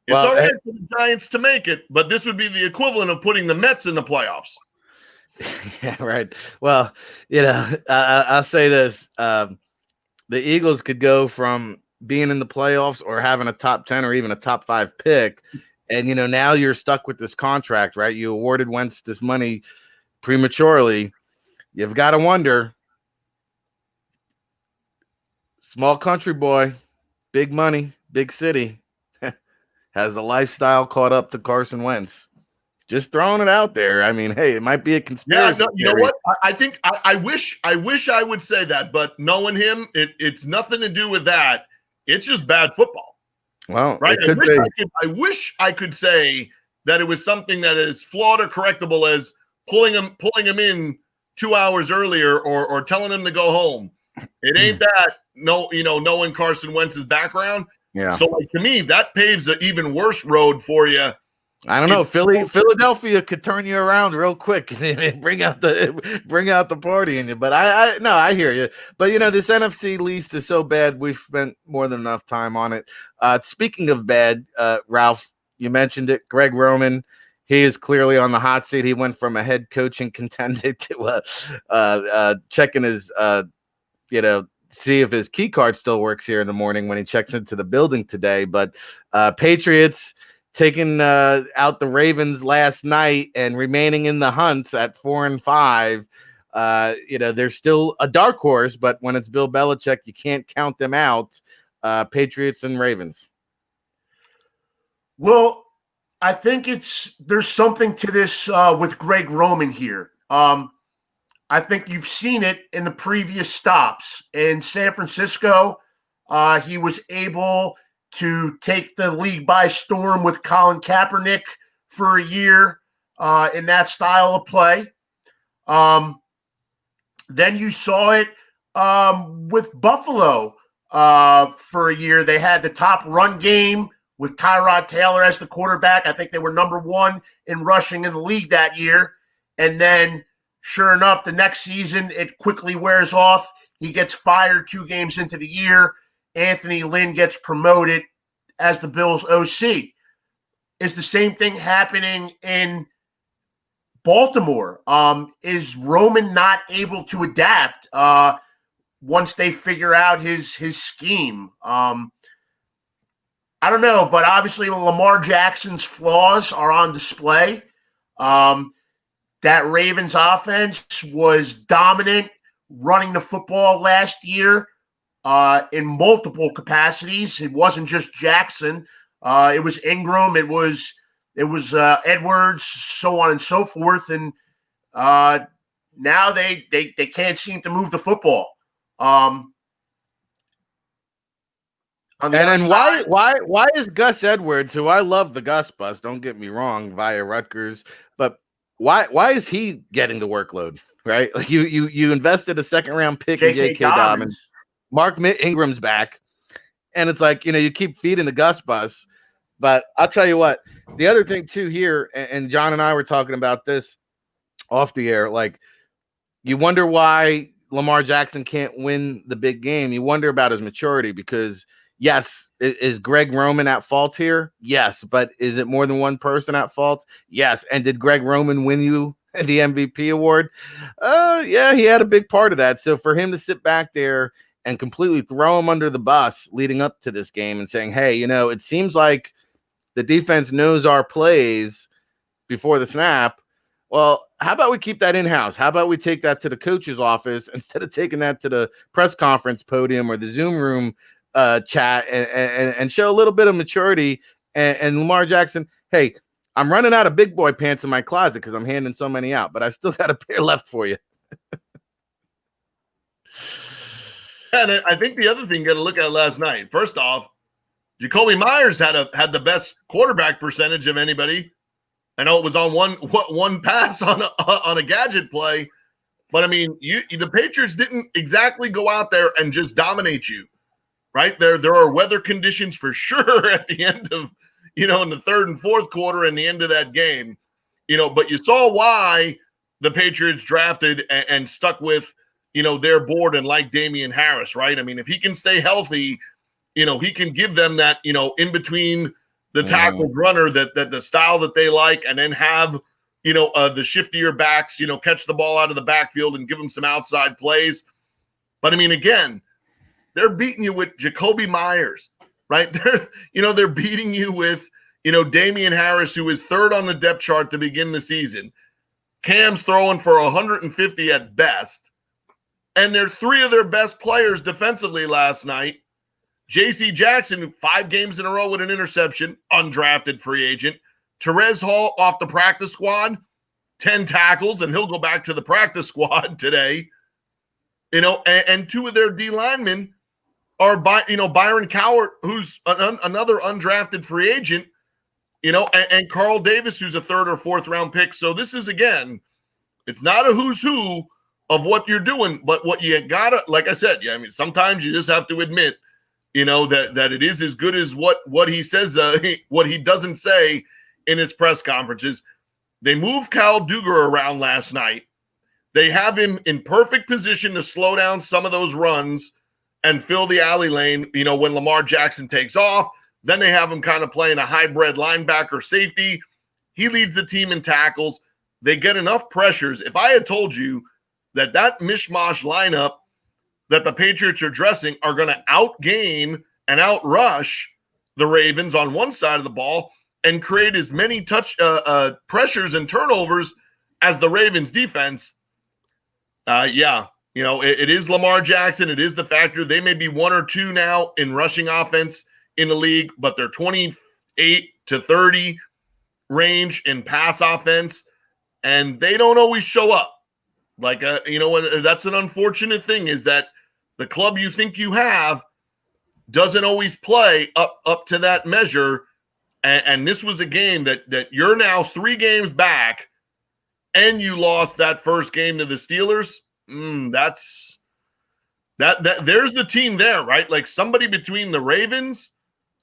it's all right for the Giants to make it, but this would be the equivalent of putting the Mets in the playoffs. Yeah, right. Well, I'll say this. The Eagles could go from being in the playoffs or having a top 10 or even a top 5 pick. And, now you're stuck with this contract, right? You awarded Wentz this money prematurely. You've got to wonder, small country boy, big money, big city, has the lifestyle caught up to Carson Wentz. Just throwing it out there. I mean, hey, it might be a conspiracy. Yeah, no, you know what? I think I wish I would say that, but knowing him, it's nothing to do with that. It's just bad football. Well, right. I wish I could say that it was something that is flawed or correctable as pulling him in 2 hours earlier or telling him to go home. It ain't that. No, knowing Carson Wentz's background. Yeah. So to me, that paves an even worse road for you. I don't know. Philadelphia could turn you around real quick and bring out the party in you. But I hear you. But this NFC East is so bad. We've spent more than enough time on it. Speaking of bad, Ralph, you mentioned it. Greg Roman, he is clearly on the hot seat. He went from a head coaching contender to checking his see if his key card still works here in the morning when he checks into the building today. But Patriots taking out the Ravens last night and remaining in the hunt at 4-5. They're still a dark horse, but when it's Bill Belichick, you can't count them out. Patriots and Ravens. Well, I think there's something to this with Greg Roman here. I think you've seen it in the previous stops. In San Francisco, he was able to take the league by storm with Colin Kaepernick for a year in that style of play. Then you saw it with Buffalo for a year. They had the top run game with Tyrod Taylor as the quarterback. I think they were number 1 in rushing in the league that year. And then, sure enough, the next season, it quickly wears off. He gets fired 2 games into the year. Anthony Lynn gets promoted as the Bills' OC. Is the same thing happening in Baltimore? Is Roman not able to adapt once they figure out his scheme? I don't know, but obviously Lamar Jackson's flaws are on display. That Ravens offense was dominant running the football last year in multiple capacities. It wasn't just Jackson. It was Ingram. It was Edwards, so on and so forth. And now they can't seem to move the football. On the And other then side, why is Gus Edwards, who I love the Gus bus, don't get me wrong, via Rutgers, but why is he getting the workload? Right? Like you invested a second round pick in J.K. J.K. Dobbins. Dobbins. Mark Ingram's back. And it's like, you keep feeding the Gus bus. But I'll tell you what, the other thing too here, and John and I were talking about this off the air, like you wonder why Lamar Jackson can't win the big game. You wonder about his maturity because yes, is Greg Roman at fault here? Yes, but is it more than one person at fault? Yes. And did Greg Roman win you the MVP award? Yeah, he had a big part of that. So for him to sit back there and completely throw him under the bus leading up to this game and saying, hey, it seems like the defense knows our plays before the snap. Well, how about we keep that in-house? How about we take that to the coach's office instead of taking that to the press conference podium or the Zoom room chat and show a little bit of maturity and Lamar Jackson, hey, I'm running out of big boy pants in my closet because I'm handing so many out, but I still got a pair left for you. And I think the other thing you got to look at last night, first off, Jacoby Myers had the best quarterback percentage of anybody. I know it was on one pass on a gadget play, but I mean, the Patriots didn't exactly go out there and just dominate you, right? There are weather conditions for sure at the end of, in the third and fourth quarter and the end of that game, but you saw why the Patriots drafted and stuck with, their board and like Damian Harris, right? I mean, if he can stay healthy, he can give them that, in between the tackled runner that the style that they like, and then have, the shiftier backs, catch the ball out of the backfield and give them some outside plays. But I mean, again, they're beating you with Jacoby Myers, right? They're beating you with, Damian Harris, who is third on the depth chart to begin the season. Cam's throwing for 150 at best. And they're three of their best players defensively last night. J.C. Jackson, 5 games in a row with an interception, undrafted free agent. Terez Hall off the practice squad, 10 tackles, and he'll go back to the practice squad today. And 2 of their D linemen are, Byron Cowart, who's another undrafted free agent, and Carl Davis, who's a 3rd or 4th round pick. So this is, again, it's not a who's who of what you're doing, but what you gotta, like I said, I mean, sometimes you just have to admit, that it is as good as what he says, what he doesn't say in his press conferences. They moved Kyle Duggar around last night. They have him in perfect position to slow down some of those runs and fill the alley lane, when Lamar Jackson takes off. Then they have him kind of playing a hybrid linebacker safety. He leads the team in tackles. They get enough pressures. If I had told you that mishmash lineup that the Patriots are dressing are going to outgain and outrush the Ravens on one side of the ball and create as many pressures and turnovers as the Ravens defense, it is Lamar Jackson. It is the factor. They may be 1 or 2 now in rushing offense in the league, but they're 28 to 30 range in pass offense, and they don't always show up. Like, that's an unfortunate thing, is that the club you think you have doesn't always play up to that measure. And this was a game that you're now 3 games back, and you lost that first game to the Steelers. There's the team there, right? Like, somebody between the Ravens,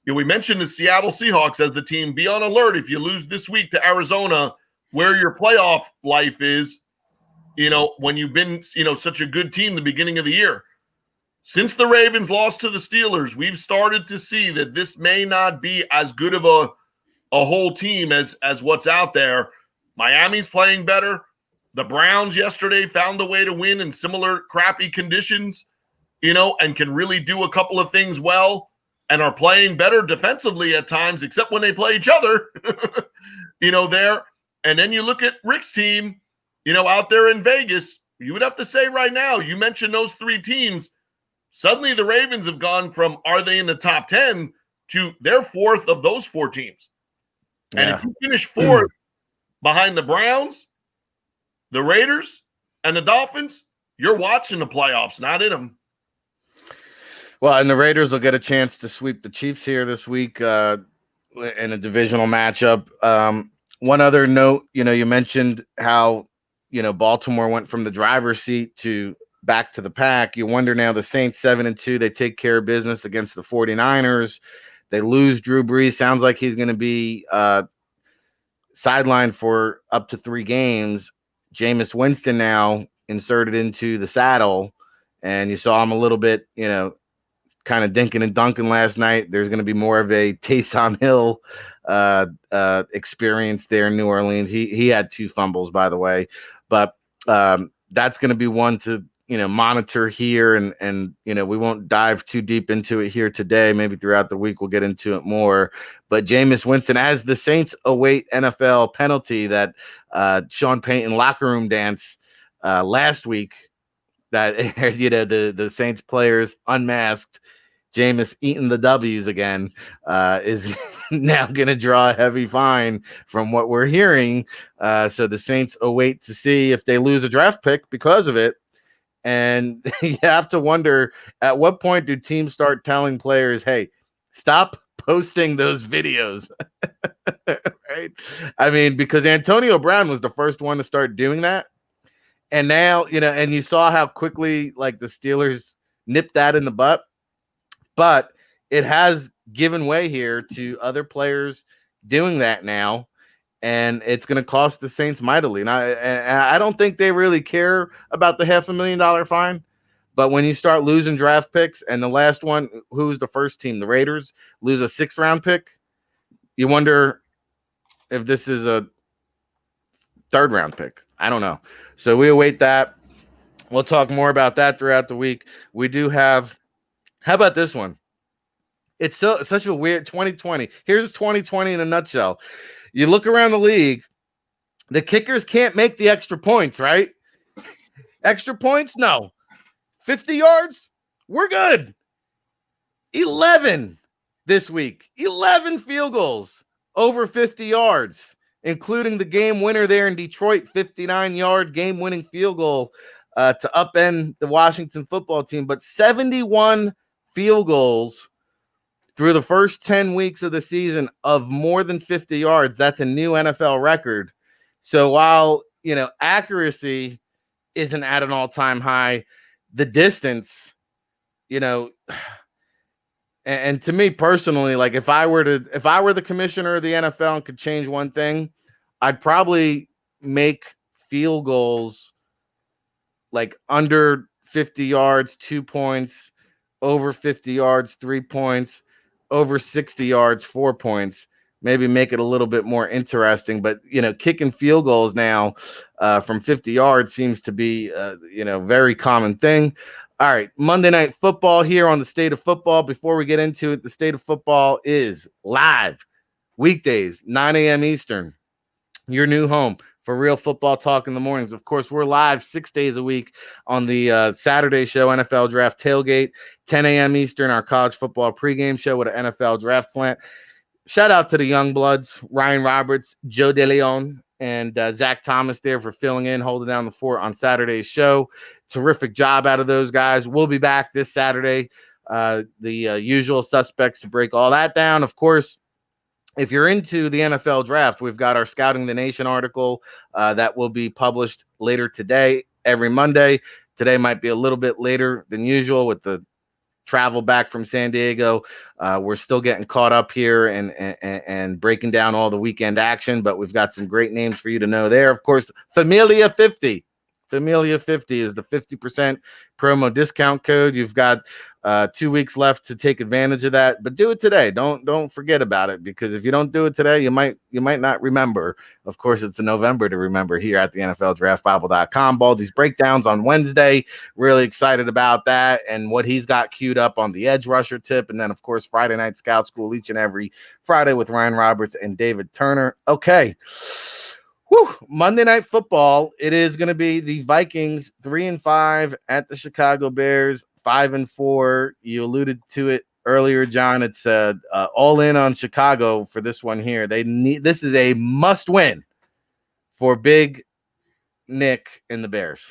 we mentioned the Seattle Seahawks as the team. Be on alert if you lose this week to Arizona, where your playoff life is, when you've been, such a good team the beginning of the year. Since the Ravens lost to the Steelers, we've started to see that this may not be as good of a whole team as what's out there. Miami's playing better. The Browns yesterday found a way to win in similar crappy conditions, and can really do a couple of things well and are playing better defensively at times, except when they play each other, there. And then you look at Rick's team, out there in Vegas. You would have to say right now, you mentioned those 3 teams. Suddenly the Ravens have gone from, are they in the top 10, to they're 4th of those 4 teams. Yeah. And if you finish 4th behind the Browns, the Raiders, and the Dolphins, you're watching the playoffs, not in them. Well, and the Raiders will get a chance to sweep the Chiefs here this week in a divisional matchup. One other note, you mentioned how, Baltimore went from the driver's seat to back to the pack. You wonder now the Saints 7-2, they take care of business against the 49ers. They lose Drew Brees. Sounds like he's going to be sidelined for up to 3 games. Jameis Winston now inserted into the saddle, and you saw him a little bit, kind of dinking and dunking last night. There's going to be more of a Taysom Hill experience there in New Orleans. He had 2 fumbles, by the way, but that's going to be one to monitor here, and we won't dive too deep into it here today. Maybe throughout the week we'll get into it more. But Jameis Winston, as the Saints await NFL penalty, that Sean Payton locker room dance last week, that the Saints players unmasked, Jameis eating the W's again, is now going to draw a heavy fine from what we're hearing. So the Saints await to see if they lose a draft pick because of it. And you have to wonder, at what point do teams start telling players, hey, stop posting those videos? Right? I mean, because Antonio Brown was the first one to start doing that. And now, and you saw how quickly like the Steelers nipped that in the butt. But it has given way here to other players doing that now. And it's going to cost the Saints mightily. And I don't think they really care about the $500,000 fine. But when you start losing draft picks, and the last one, who's the first team? The Raiders lose a 6th round pick. You wonder if this is a 3rd round pick. I don't know. So we await that. We'll talk more about that throughout the week. We do have, how about this one? It's such a weird 2020. Here's 2020 in a nutshell. You look around the league, the kickers can't make the extra points, right? Extra points? No. 50 yards? We're good. 11 this week. 11 field goals over 50 yards, including the game winner there in Detroit, 59-yard game-winning field goal to upend the Washington football team. But 71 field goals through the first 10 weeks of the season of more than 50 yards. That's a new NFL record. So while, accuracy isn't at an all-time high, the distance, and to me personally, like if I were the commissioner of the NFL and could change one thing, I'd probably make field goals like under 50 yards, 2 points, over 50 yards, 3 points, over 60 yards, 4 points, maybe make it a little bit more interesting. But, kicking field goals now from 50 yards seems to be, very common thing. All right, Monday Night Football here on the State of Football. Before we get into it, the State of Football is live weekdays, 9 a.m. Eastern, your new home for real football talk in the mornings. Of course, we're live 6 days a week on the Saturday show, NFL Draft Tailgate, 10 a.m. Eastern, our college football pregame show with an NFL Draft Slant. Shout out to the young bloods, Ryan Roberts, Joe DeLeon, and Zach Thomas there for filling in, holding down the fort on Saturday's show. Terrific job out of those guys. We'll be back this Saturday, the usual suspects to break all that down. Of course, if you're into the NFL draft, we've got our Scouting the Nation article that will be published later today, every Monday. Today might be a little bit later than usual with the travel back from San Diego. We're still getting caught up here and breaking down all the weekend action, but we've got some great names for you to know there. Of course, Familia 50. Familia 50 is the 50% promo discount code. You've got 2 weeks left to take advantage of that, but do it today. Don't forget about it, because if you don't do it today, you might not remember. Of course, it's in November to remember here at the NFLDraftBible.com. Baldy's breakdowns on Wednesday. Really excited about that and what he's got queued up on the edge rusher tip. And then, of course, Friday Night Scout School each and every Friday with Ryan Roberts and David Turner. Okay. Monday Night Football. It is going to be the Vikings 3-5 at the Chicago Bears 5-4. You alluded to it earlier, John. It's all in on Chicago for this one here. This is a must win for Big Nick and the Bears.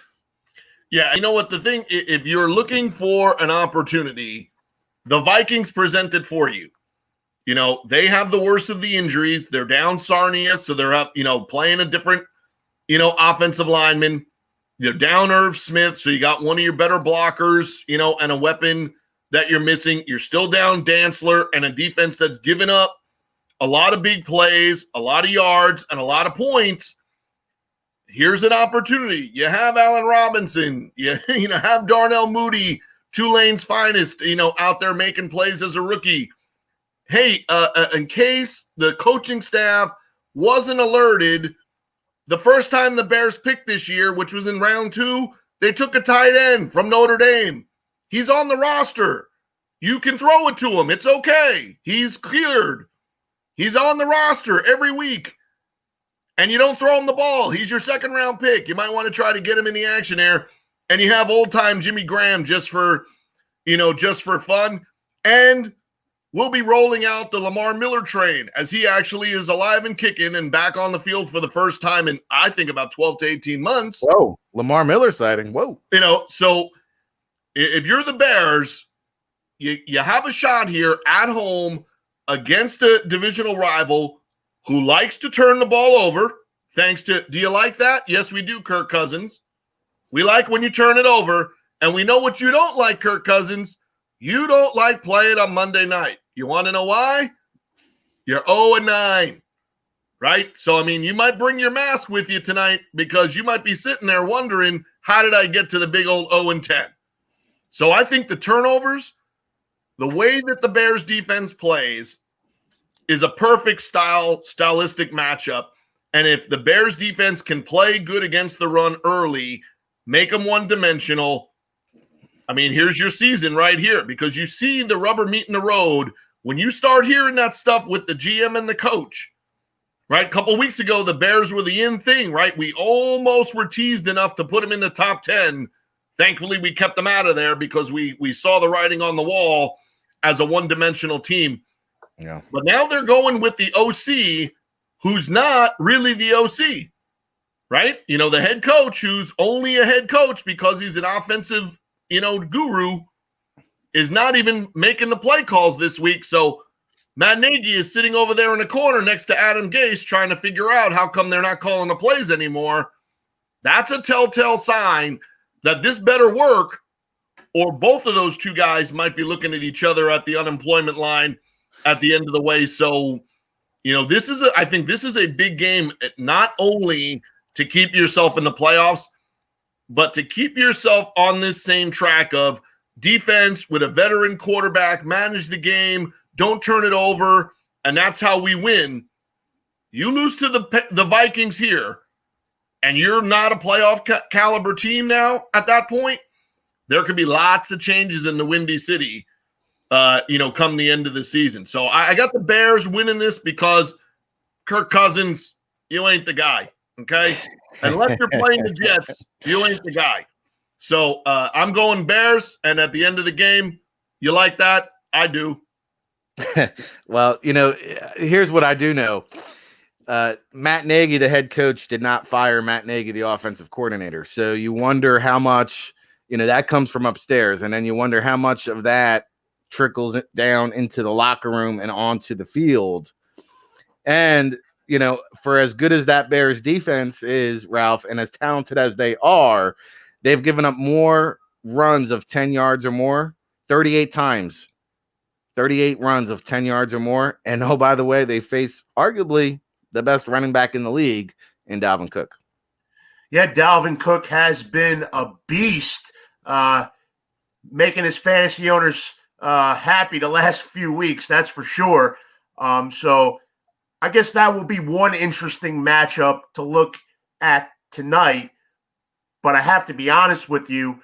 Yeah, you know what the thing, if you're looking for an opportunity the Vikings present it for you. You know, they have the worst of the injuries. They're down Sarnia, so they're up, playing a different, offensive lineman. They're down Irv Smith, so you got one of your better blockers, and a weapon that you're missing. You're still down Dantzler and a defense that's given up a lot of big plays, a lot of yards, and a lot of points. Here's an opportunity. You have Allen Robinson. You have Darnell Mooney, Tulane's finest, out there making plays as a rookie. Hey, in case the coaching staff wasn't alerted, the first time the Bears picked this year, which was in round 2, they took a tight end from Notre Dame. He's on the roster. You can throw it to him. It's okay. He's cleared. He's on the roster every week. And you don't throw him the ball. He's your second-round pick. You might want to try to get him in the action there. And you have old-time Jimmy Graham just for fun. And we'll be rolling out the Lamar Miller train as he actually is alive and kicking and back on the field for the first time in, I think, about 12 to 18 months. Whoa, Lamar Miller sighting. Whoa. So if you're the Bears, you have a shot here at home against a divisional rival who likes to turn the ball over. Do you like that? Yes, we do, Kirk Cousins. We like when you turn it over. And we know what you don't like, Kirk Cousins. You don't like playing on Monday night. You want to know why? You're 0-9, right? So, you might bring your mask with you tonight because you might be sitting there wondering, how did I get to the big old 0-10? So I think the turnovers, the way that the Bears defense plays is a perfect stylistic matchup. And if the Bears defense can play good against the run early, make them one-dimensional, here's your season right here, because you see the rubber meeting the road when you start hearing that stuff with the GM and the coach, right? A couple weeks ago, the Bears were the in thing, right? We almost were teased enough to put them in the top 10. Thankfully, we kept them out of there because we saw the writing on the wall as a one-dimensional team. Yeah. But now they're going with the OC, who's not really the OC, right? The head coach, who's only a head coach because he's an offensive guru, is not even making the play calls this week. So Matt Nagy is sitting over there in the corner next to Adam Gase trying to figure out how come they're not calling the plays anymore. That's a telltale sign that this better work, or both of those two guys might be looking at each other at the unemployment line at the end of the way. So, I think this is a big game, not only to keep yourself in the playoffs, but to keep yourself on this same track of defense with a veteran quarterback, manage the game, don't turn it over, and that's how we win. You lose to the Vikings here, and you're not a playoff caliber team now at that point, there could be lots of changes in the Windy City, come the end of the season. So I got the Bears winning this because Kirk Cousins, you ain't the guy, okay? Unless you're playing the Jets, you ain't the guy. So I'm going Bears, and at the end of the game, you like that? I do. Well, here's what I do know. Matt Nagy, the head coach, did not fire Matt Nagy, the offensive coordinator. So you wonder how much, that comes from upstairs. And then you wonder how much of that trickles down into the locker room and onto the field. And for as good as that Bears defense is, Ralph, and as talented as they are, they've given up more runs of 10 yards or more 38 times. 38 runs of 10 yards or more. And oh, by the way, they face arguably the best running back in the league in Dalvin Cook. Yeah, Dalvin Cook has been a beast, making his fantasy owners happy the last few weeks, that's for sure. So I guess that will be one interesting matchup to look at tonight. But I have to be honest with you.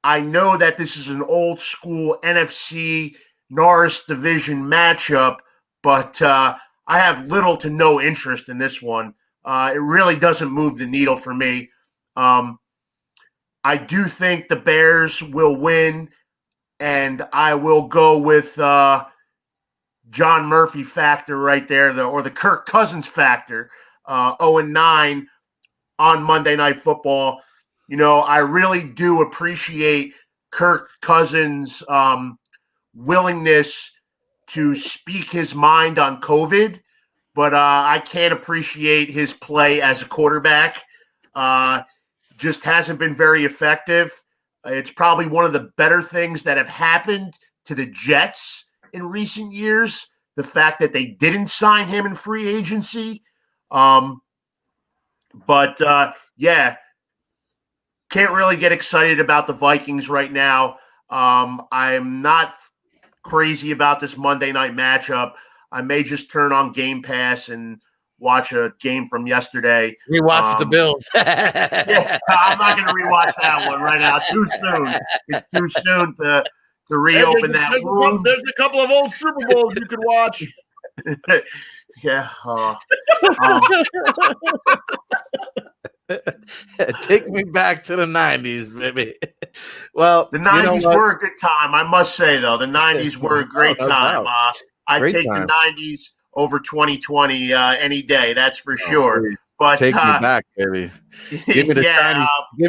I know that this is an old school NFC Norris division matchup, but I have little to no interest in this one. It really doesn't move the needle for me. I do think the Bears will win, and I will go with John Murphy factor right there, or the Kirk Cousins factor, 0-9 on Monday Night Football. I really do appreciate Kirk Cousins' willingness to speak his mind on COVID, but I can't appreciate his play as a quarterback. Just hasn't been very effective. It's probably one of the better things that have happened to the Jets in recent years, the fact that they didn't sign him in free agency. Yeah, can't really get excited about the Vikings right now. I'm not crazy about this Monday night matchup. I may just turn on Game Pass and watch a game from yesterday. We watched the Bills. Yeah, I'm not going to rewatch that one right now. Too soon. It's too soon to reopen that room. There's a couple of old Super Bowls you could watch. Yeah. Take me back to the 90s, baby. Well, the 90s were a good time. I must say, though, the 90s were a great time. I'd take the 90s over 2020 any day. That's for sure. Please. But take me back, baby. Give me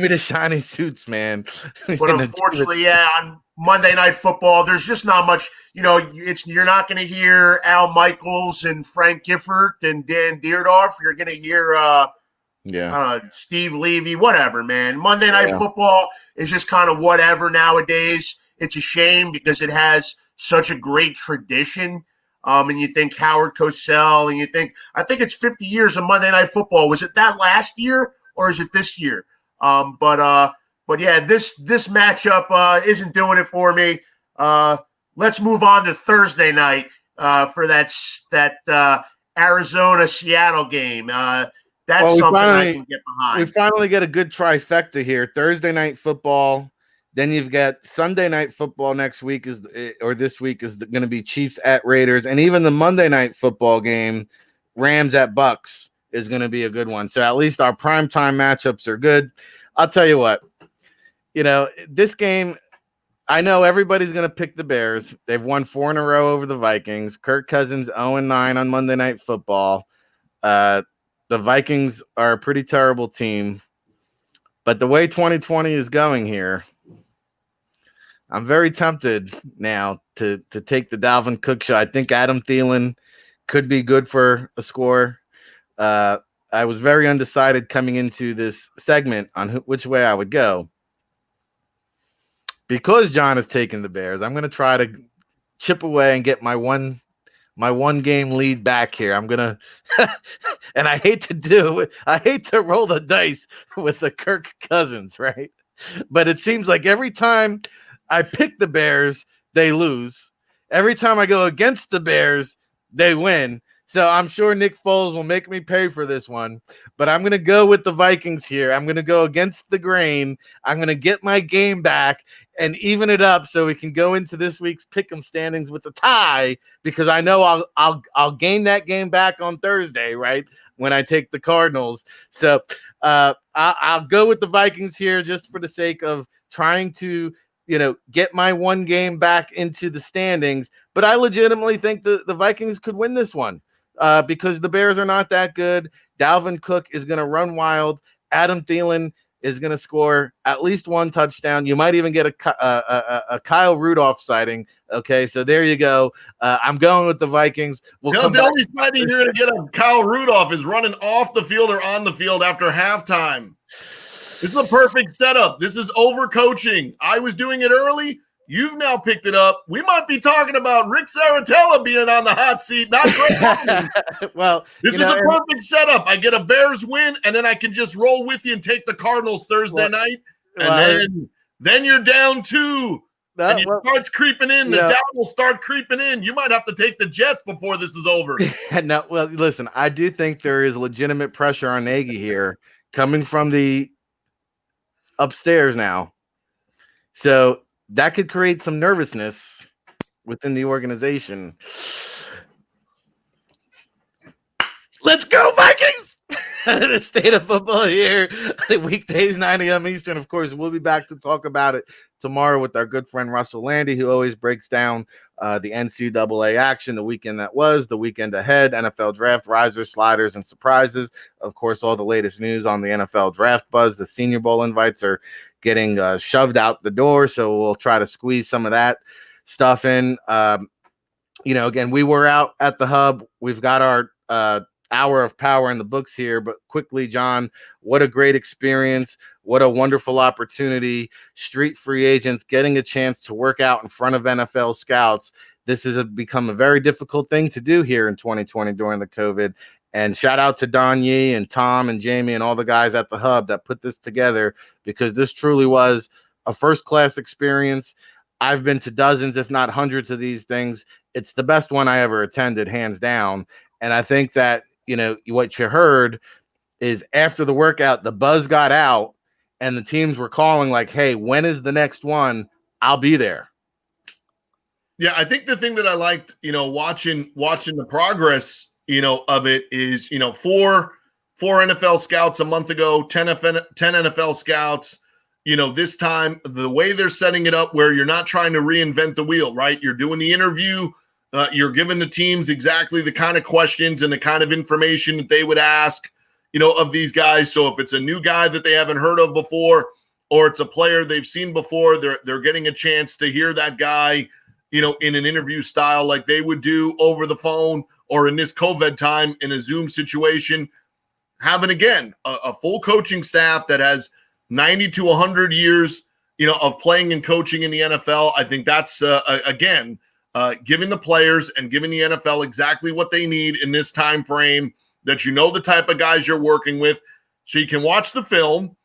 the shiny suits, man. But unfortunately, on Monday Night Football, there's just not much. You're not going to hear Al Michaels and Frank Gifford and Dan Dierdorf. You're going to hear Steve Levy, whatever, man. Monday Night Football is just kind of whatever nowadays. It's a shame because it has such a great tradition. And you think Howard Cosell, and you think, I think it's 50 years of Monday Night Football. Was it that last year or is it this year? But yeah, this matchup isn't doing it for me. Let's move on to Thursday night for that Arizona-Seattle game. That's something I can get behind. We finally get a good trifecta here. Thursday night football. Then you've got Sunday night football next week this week is going to be Chiefs at Raiders. And even the Monday night football game, Rams at Bucks, is going to be a good one. So at least our primetime matchups are good. I'll tell you what, this game, I know everybody's going to pick the Bears. They've won 4 in a row over the Vikings. Kirk Cousins 0-9 on Monday night football. The Vikings are a pretty terrible team. But the way 2020 is going here, I'm very tempted now to take the Dalvin Cook shot. I think Adam Thielen could be good for a score. I was very undecided coming into this segment on which way I would go. Because John has taken the Bears, I'm going to try to chip away and get my one game lead back here. I'm going to and I hate to roll the dice with the Kirk Cousins, right? But it seems like every time I pick the Bears, they lose. Every time I go against the Bears, they win. So I'm sure Nick Foles will make me pay for this one. But I'm going to go with the Vikings here. I'm going to go against the grain. I'm going to get my game back and even it up so we can go into this week's pick'em standings with a tie, because I know I'll gain that game back on Thursday, right, when I take the Cardinals. So I'll go with the Vikings here just for the sake of trying to get my one game back into the standings. But I legitimately think the Vikings could win this one because the Bears are not that good. Dalvin Cook is going to run wild. Adam Thielen is going to score at least one touchdown. You might even get a Kyle Rudolph sighting. Okay, so there you go. I'm going with the Vikings. The only sighting you're going to get of Kyle Rudolph is running off the field or on the field after halftime. This is a perfect setup. This is overcoaching. I was doing it early. You've now picked it up. We might be talking about Ric Serritella being on the hot seat. Not great. Well, this is a perfect setup. I get a Bears win, and then I can just roll with you and take the Cardinals Thursday night. And then you're down 2. And it starts creeping in. The down will start creeping in. You might have to take the Jets before this is over. No, well, listen, I do think there is legitimate pressure on Nagy here coming from the upstairs now. So that could create some nervousness within the organization. Let's go, Vikings! The state of football here. Weekdays, 9 a.m. Eastern. Of course, we'll be back to talk about it tomorrow with our good friend Russell Landy, who always breaks down the NCAA action, the weekend that was, the weekend ahead, NFL draft, risers, sliders, and surprises. Of course, all the latest news on the NFL draft buzz. The Senior Bowl invites are getting shoved out the door, so we'll try to squeeze some of that stuff in. Again, we were out at the hub. We've got our hour of power in the books here, but quickly, John, what a great experience. What a wonderful opportunity. Street free agents getting a chance to work out in front of NFL scouts. This has become a very difficult thing to do here in 2020 during the COVID. And shout out to Don Yee and Tom and Jamie and all the guys at the hub that put this together, because this truly was a first-class experience. I've been to dozens, if not hundreds of these things. It's the best one I ever attended, hands down. And I think that, what you heard is after the workout, the buzz got out and the teams were calling like, hey, when is the next one? I'll be there. Yeah, I think the thing that I liked, watching the progress, of it is, 4 NFL scouts a month ago, 10 NFL scouts, this time, the way they're setting it up where you're not trying to reinvent the wheel, right? You're doing the interview, you're giving the teams exactly the kind of questions and the kind of information that they would ask, of these guys. So if it's a new guy that they haven't heard of before, or it's a player they've seen before, they're getting a chance to hear that guy, in an interview style like they would do over the phone, or in this COVID time in a Zoom situation. Having, again, a full coaching staff that has 90 to 100 years, of playing and coaching in the NFL. I think that's, again, giving the players and giving the NFL exactly what they need in this time frame, that the type of guys you're working with, so you can watch the film.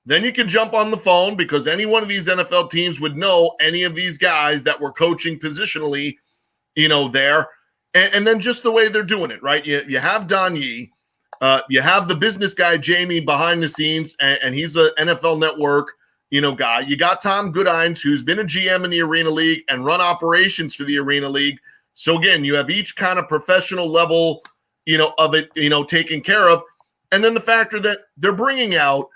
Then you can jump on the phone, because any one of these NFL teams would know any of these guys that were coaching positionally, there. And then just the way they're doing it, right? You have Don Yee. You have the business guy, Jamie, behind the scenes, and he's an NFL Network, guy. You got Tom Goodines, who's been a GM in the Arena League and run operations for the Arena League. So, again, you have each kind of professional level, of it, taken care of. And then the factor that they're bringing out,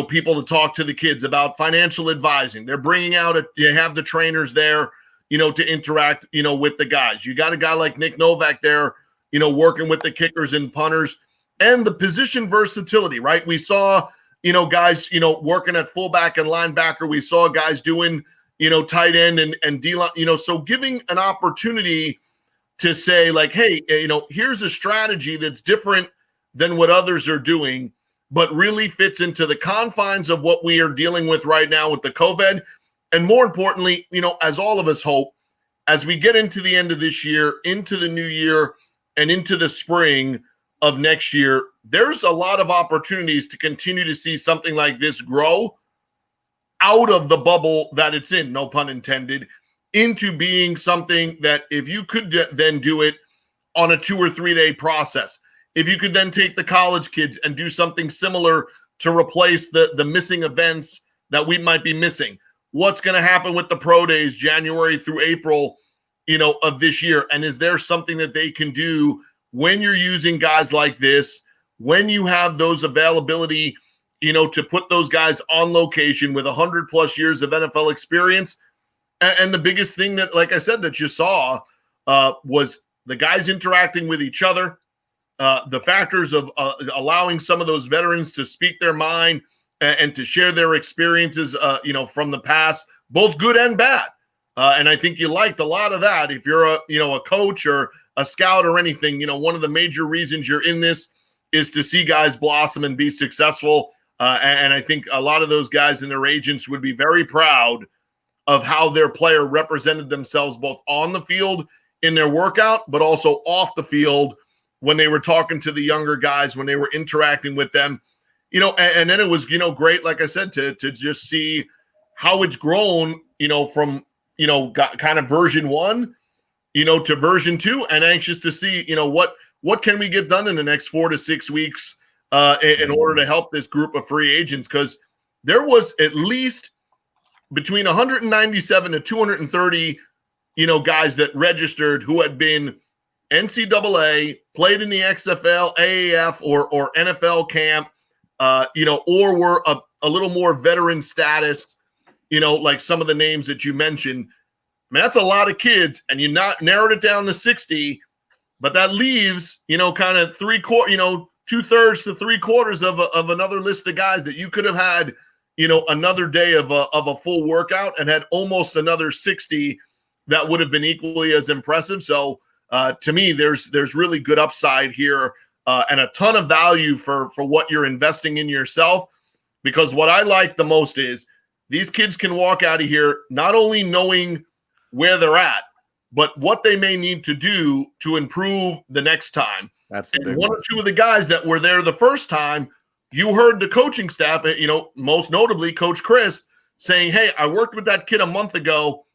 people to talk to the kids about financial advising. They're bringing out, you have the trainers there, to interact, with the guys. You got a guy like Nick Novak there, working with the kickers and punters, and the position versatility, right? We saw, guys, working at fullback and linebacker. We saw guys doing, tight end and D-line, so giving an opportunity to say like, hey, here's a strategy that's different than what others are doing, but really fits into the confines of what we are dealing with right now with the COVID. And more importantly, as all of us hope, as we get into the end of this year, into the new year, and into the spring of next year, there's a lot of opportunities to continue to see something like this grow out of the bubble that it's in, no pun intended, into being something that if you could then do it on a 2 or 3 day process, if you could then take the college kids and do something similar to replace the missing events that we might be missing. What's going to happen with the pro days January through April, of this year? And is there something that they can do when you're using guys like this, when you have those availability, to put those guys on location with 100+ years of NFL experience? And the biggest thing that, like I said, that you saw was the guys interacting with each other, the factors of allowing some of those veterans to speak their mind and to share their experiences, from the past, both good and bad. And I think you liked a lot of that. If you're a coach or a scout or anything, one of the major reasons you're in this is to see guys blossom and be successful. And I think a lot of those guys and their agents would be very proud of how their player represented themselves both on the field in their workout, but also off the field when they were talking to the younger guys, when they were interacting with them. And then it was, great, like I said, to just see how it's grown, from, kind of version 1, to version 2, and anxious to see, what can we get done in the next 4 to 6 weeks in order to help this group of free agents? Because there was at least between 197 to 230, guys that registered who had been NCAA, played in the XFL, AAF, or NFL camp, or were a little more veteran status, like some of the names that you mentioned. I mean, that's a lot of kids, and you not narrowed it down to 60, but that leaves, kind of 2/3 to 3/4 of another list of guys that you could have had, another day of a full workout and had almost another 60, that would have been equally as impressive. So to me, there's really good upside here and a ton of value for what you're investing in yourself. Because what I like the most is these kids can walk out of here not only knowing where they're at, but what they may need to do to improve the next time. That's and one or two of the guys that were there the first time, you heard the coaching staff, most notably Coach Chris, saying, hey, I worked with that kid a month ago,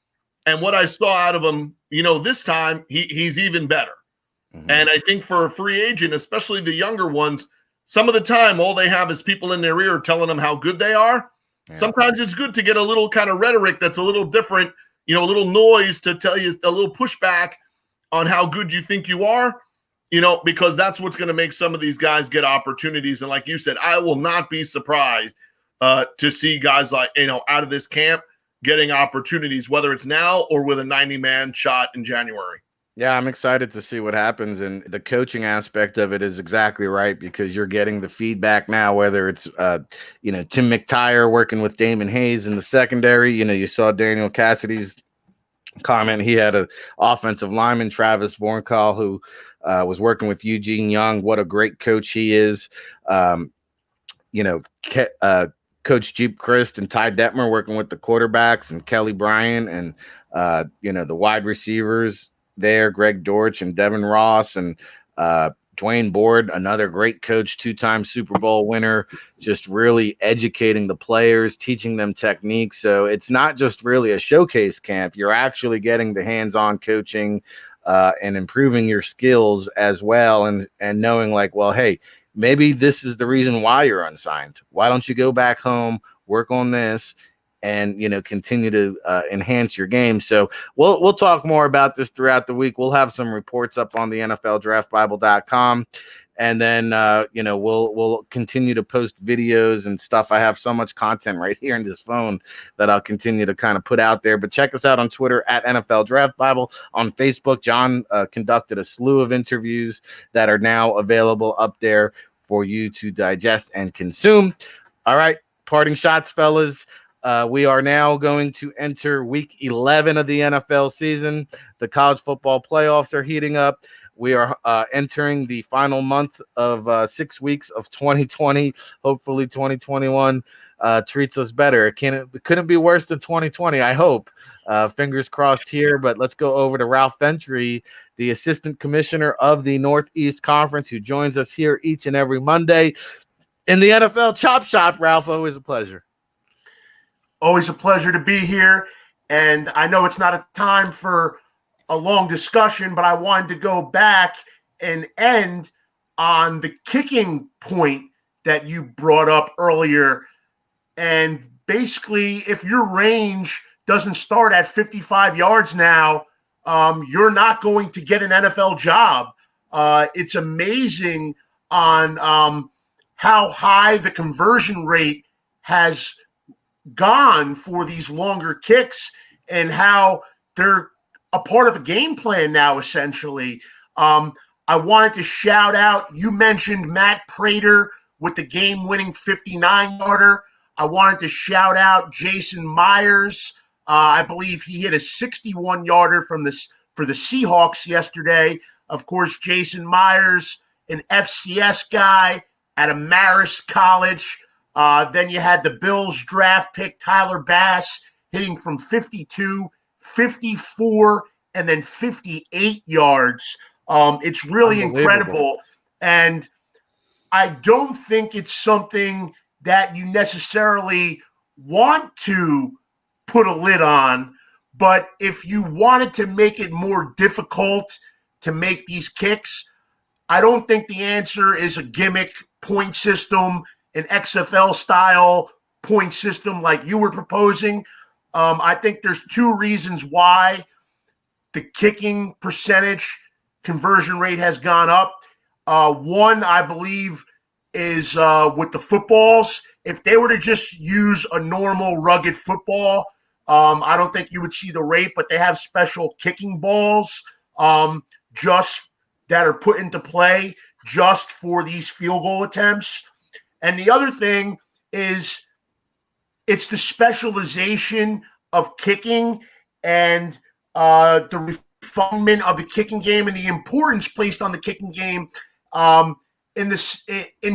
and what I saw out of him, this time, he's even better. Mm-hmm. And I think for a free agent, especially the younger ones, some of the time, all they have is people in their ear telling them how good they are. Yeah. Sometimes it's good to get a little kind of rhetoric that's a little different, a little noise to tell you a little pushback on how good you think you are, because that's what's going to make some of these guys get opportunities. And like you said, I will not be surprised to see guys like, out of this camp getting opportunities, whether it's now or with a 90-man shot in January. Yeah, I'm excited to see what happens. And the coaching aspect of it is exactly right, because you're getting the feedback now, whether it's, Tim McTire working with Damon Hayes in the secondary. You saw Daniel Cassidy's comment. He had an offensive lineman, Travis Vornkal, who was working with Eugene Young. What a great coach he is. Coach Jeep Christ and Ty Detmer working with the quarterbacks, and Kelly Bryant and, the wide receivers there, Greg Dortch and Devin Ross, and Dwayne Board, another great coach, 2-time Super Bowl winner, just really educating the players, teaching them techniques. So it's not just really a showcase camp. You're actually getting the hands-on coaching and improving your skills as well, and knowing like, well, hey, maybe this is the reason why you're unsigned. Why don't you go back home, work on this, and continue to enhance your game. So we'll talk more about this throughout the week. We'll have some reports up on the NFLDraftBible.com, and then we'll continue to post videos and stuff. I have so much content right here in this phone that I'll continue to kind of put out there. But check us out on Twitter at NFL Draft Bible. On Facebook, John conducted a slew of interviews that are now available up there for you to digest and consume. All right, parting shots, fellas. We are now going to enter week 11 of the NFL season. The college football playoffs are heating up. We are entering the final month of 6 weeks of 2020. Hopefully 2021 treats us better. It couldn't be worse than 2020, I hope. Fingers crossed here, but let's go over to Ralph Ventre, the assistant commissioner of the Northeast Conference, who joins us here each and every Monday in the NFL Chop Shop. Ralph, always a pleasure. Always a pleasure to be here. And I know it's not a time for a long discussion, but I wanted to go back and end on the kicking point that you brought up earlier. And basically, if your range doesn't start at 55 yards now, you're not going to get an NFL job. It's amazing on how high the conversion rate has gone for these longer kicks, and how they're a part of a game plan now, essentially. I wanted to shout out, you mentioned Matt Prater with the game-winning 59-yarder. I wanted to shout out Jason Myers. I believe he hit a 61-yarder for the Seahawks yesterday. Of course, Jason Myers, an FCS guy at a Marist College. Then you had the Bills draft pick, Tyler Bass, hitting from 52, 54, and then 58 yards. It's really incredible. And I don't think it's something that you necessarily want to put a lid on. But if you wanted to make it more difficult to make these kicks, I don't think the answer is a gimmick point system, an XFL-style point system like you were proposing. I think there's two reasons why the kicking percentage conversion rate has gone up. One, I believe, is with the footballs. If they were to just use a normal rugged football, I don't think you would see the rate, but they have special kicking balls just that are put into play just for these field goal attempts. And the other thing is it's the specialization of kicking, and the refinement of the kicking game and the importance placed on the kicking game in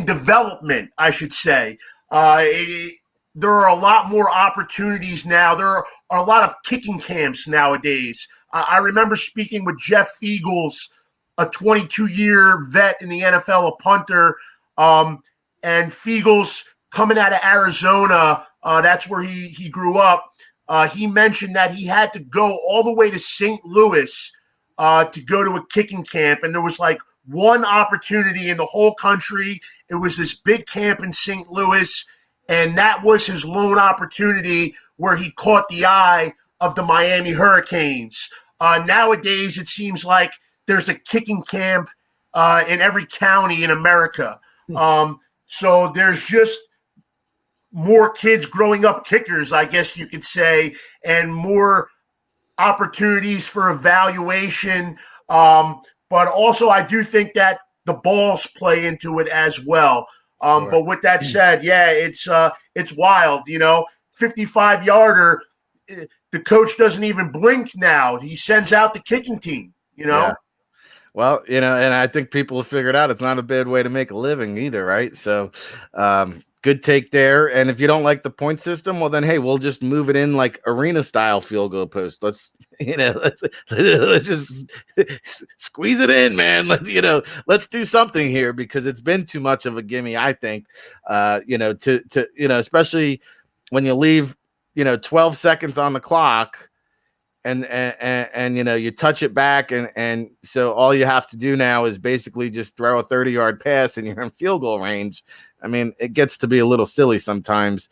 development, I should say. There are a lot more opportunities now. There are a lot of kicking camps nowadays. I remember speaking with Jeff Fiegels, a 22-year vet in the NFL, a punter, and Fiegels coming out of Arizona, that's where he grew up. He mentioned that he had to go all the way to St. Louis to go to a kicking camp, and there was like one opportunity in the whole country. It was this big camp in St. Louis, and that was his lone opportunity where he caught the eye of the Miami Hurricanes. Nowadays, it seems like there's a kicking camp in every county in America. So there's just more kids growing up kickers, I guess you could say, and more opportunities for evaluation. But also, I do think that the balls play into it as well. Sure. But with that said, yeah, it's wild. 55-yarder. The coach doesn't even blink now. He sends out the kicking team. Yeah. Well, and I think people have figured out it's not a bad way to make a living either, right? So, good take there. And if you don't like the point system, well, then hey, we'll just move it in like arena style field goal post. Let's just squeeze it in, man. Let's do something here because it's been too much of a gimme, I think. Especially when you leave, 12 seconds on the clock. And you touch it back, and so all you have to do now is basically just throw a 30-yard pass, and you're in field goal range. I mean, it gets to be a little silly sometimes.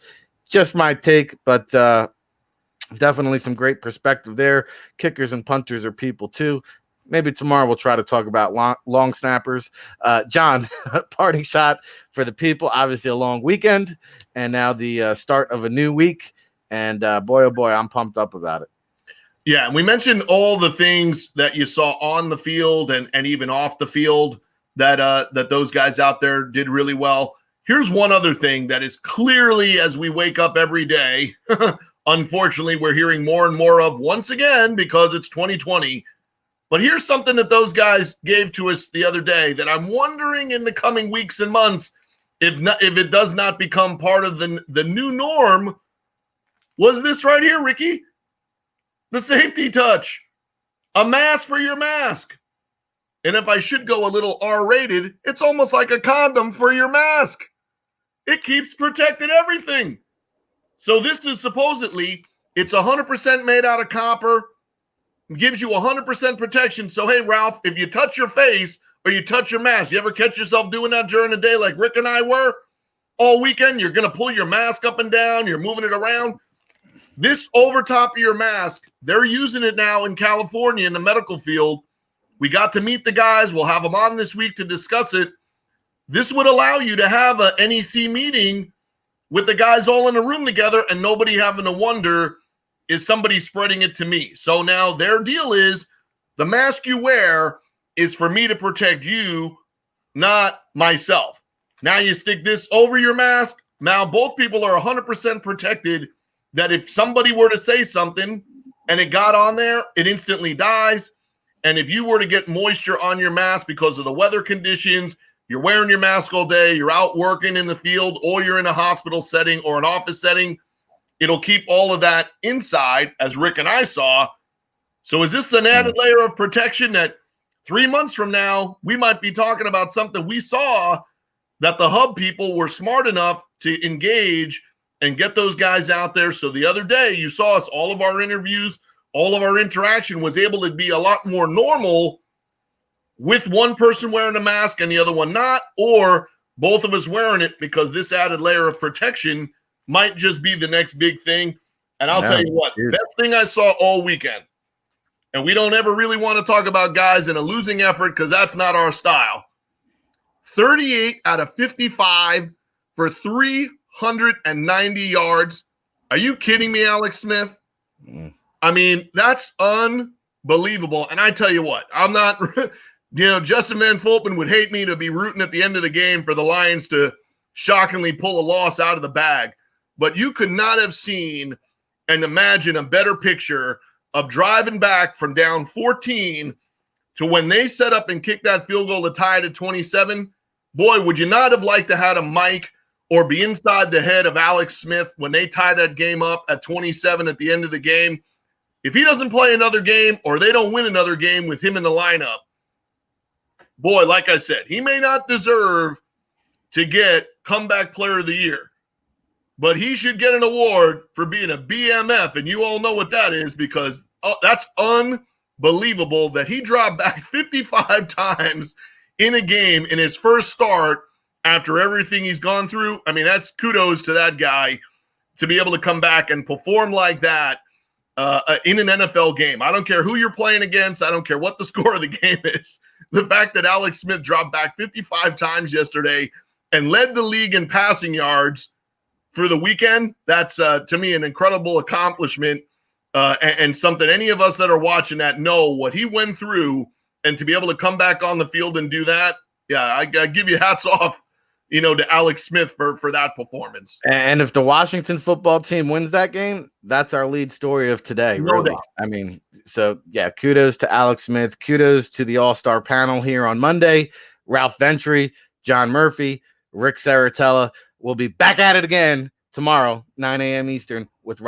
Just my take, but definitely some great perspective there. Kickers and punters are people too. Maybe tomorrow we'll try to talk about long snappers. John, parting shot for the people. Obviously a long weekend, and now the start of a new week. And boy, oh boy, I'm pumped up about it. Yeah, and we mentioned all the things that you saw on the field and even off the field that those guys out there did really well. Here's one other thing that is clearly, as we wake up every day, unfortunately, we're hearing more and more of once again because it's 2020. But here's something that those guys gave to us the other day that I'm wondering in the coming weeks and months if it does not become part of the new norm. Was this right here, Ricky? The safety touch, a mask for your mask. And if I should go a little R-rated, it's almost like a condom for your mask. It keeps protecting everything. So this is supposedly, it's 100% made out of copper, gives you 100% protection. So, hey, Ralph, if you touch your face or you touch your mask, you ever catch yourself doing that during the day like Rick and I were? All weekend, you're going to pull your mask up and down, you're moving it around. This over top of your mask, they're using it now in California in the medical field. We got to meet the guys. We'll have them on this week to discuss it. This would allow you to have a NEC meeting with the guys all in a room together and nobody having to wonder, is somebody spreading it to me? So now their deal is the mask you wear is for me to protect you, not myself. Now you stick this over your mask. Now both people are 100% protected, that if somebody were to say something and it got on there, it instantly dies. And if you were to get moisture on your mask because of the weather conditions, you're wearing your mask all day, you're out working in the field, or you're in a hospital setting or an office setting, it'll keep all of that inside, as Rick and I saw. So is this an added layer of protection that 3 months from now, we might be talking about something we saw that the hub people were smart enough to engage and get those guys out there? So the other day, you saw us, all of our interviews, all of our interaction was able to be a lot more normal with one person wearing a mask and the other one not, or both of us wearing it, because this added layer of protection might just be the next big thing. And I'll tell you what, best thing I saw all weekend, and we don't ever really want to talk about guys in a losing effort because that's not our style. 38 out of 55 for 390 yards. Are you kidding me, Alex Smith? I mean, that's unbelievable. And I tell you what, I'm not, Justin Van Fulpen would hate me to be rooting at the end of the game for the Lions to shockingly pull a loss out of the bag. But you could not have seen and imagine a better picture of driving back from down 14 to when they set up and kicked that field goal to tie it at 27, boy, would you not have liked to had a mic or be inside the head of Alex Smith when they tie that game up at 27 at the end of the game? If he doesn't play another game or they don't win another game with him in the lineup, boy, like I said, he may not deserve to get comeback player of the year, but he should get an award for being a BMF, and you all know what that is because that's unbelievable that he dropped back 55 times in a game in his first start after everything he's gone through. I mean, that's kudos to that guy to be able to come back and perform like that in an NFL game. I don't care who you're playing against. I don't care what the score of the game is. The fact that Alex Smith dropped back 55 times yesterday and led the league in passing yards for the weekend, that's, to me, an incredible accomplishment and something any of us that are watching that know what he went through, and to be able to come back on the field and do that, yeah, I give you hats off, to Alex Smith for that performance. And if the Washington football team wins that game, that's our lead story of today, really. I mean, so, yeah, kudos to Alex Smith. Kudos to the all-star panel here on Monday. Ralph Ventre, John Murphy, Ric Serritella. We'll be back at it again tomorrow, 9 a.m. Eastern with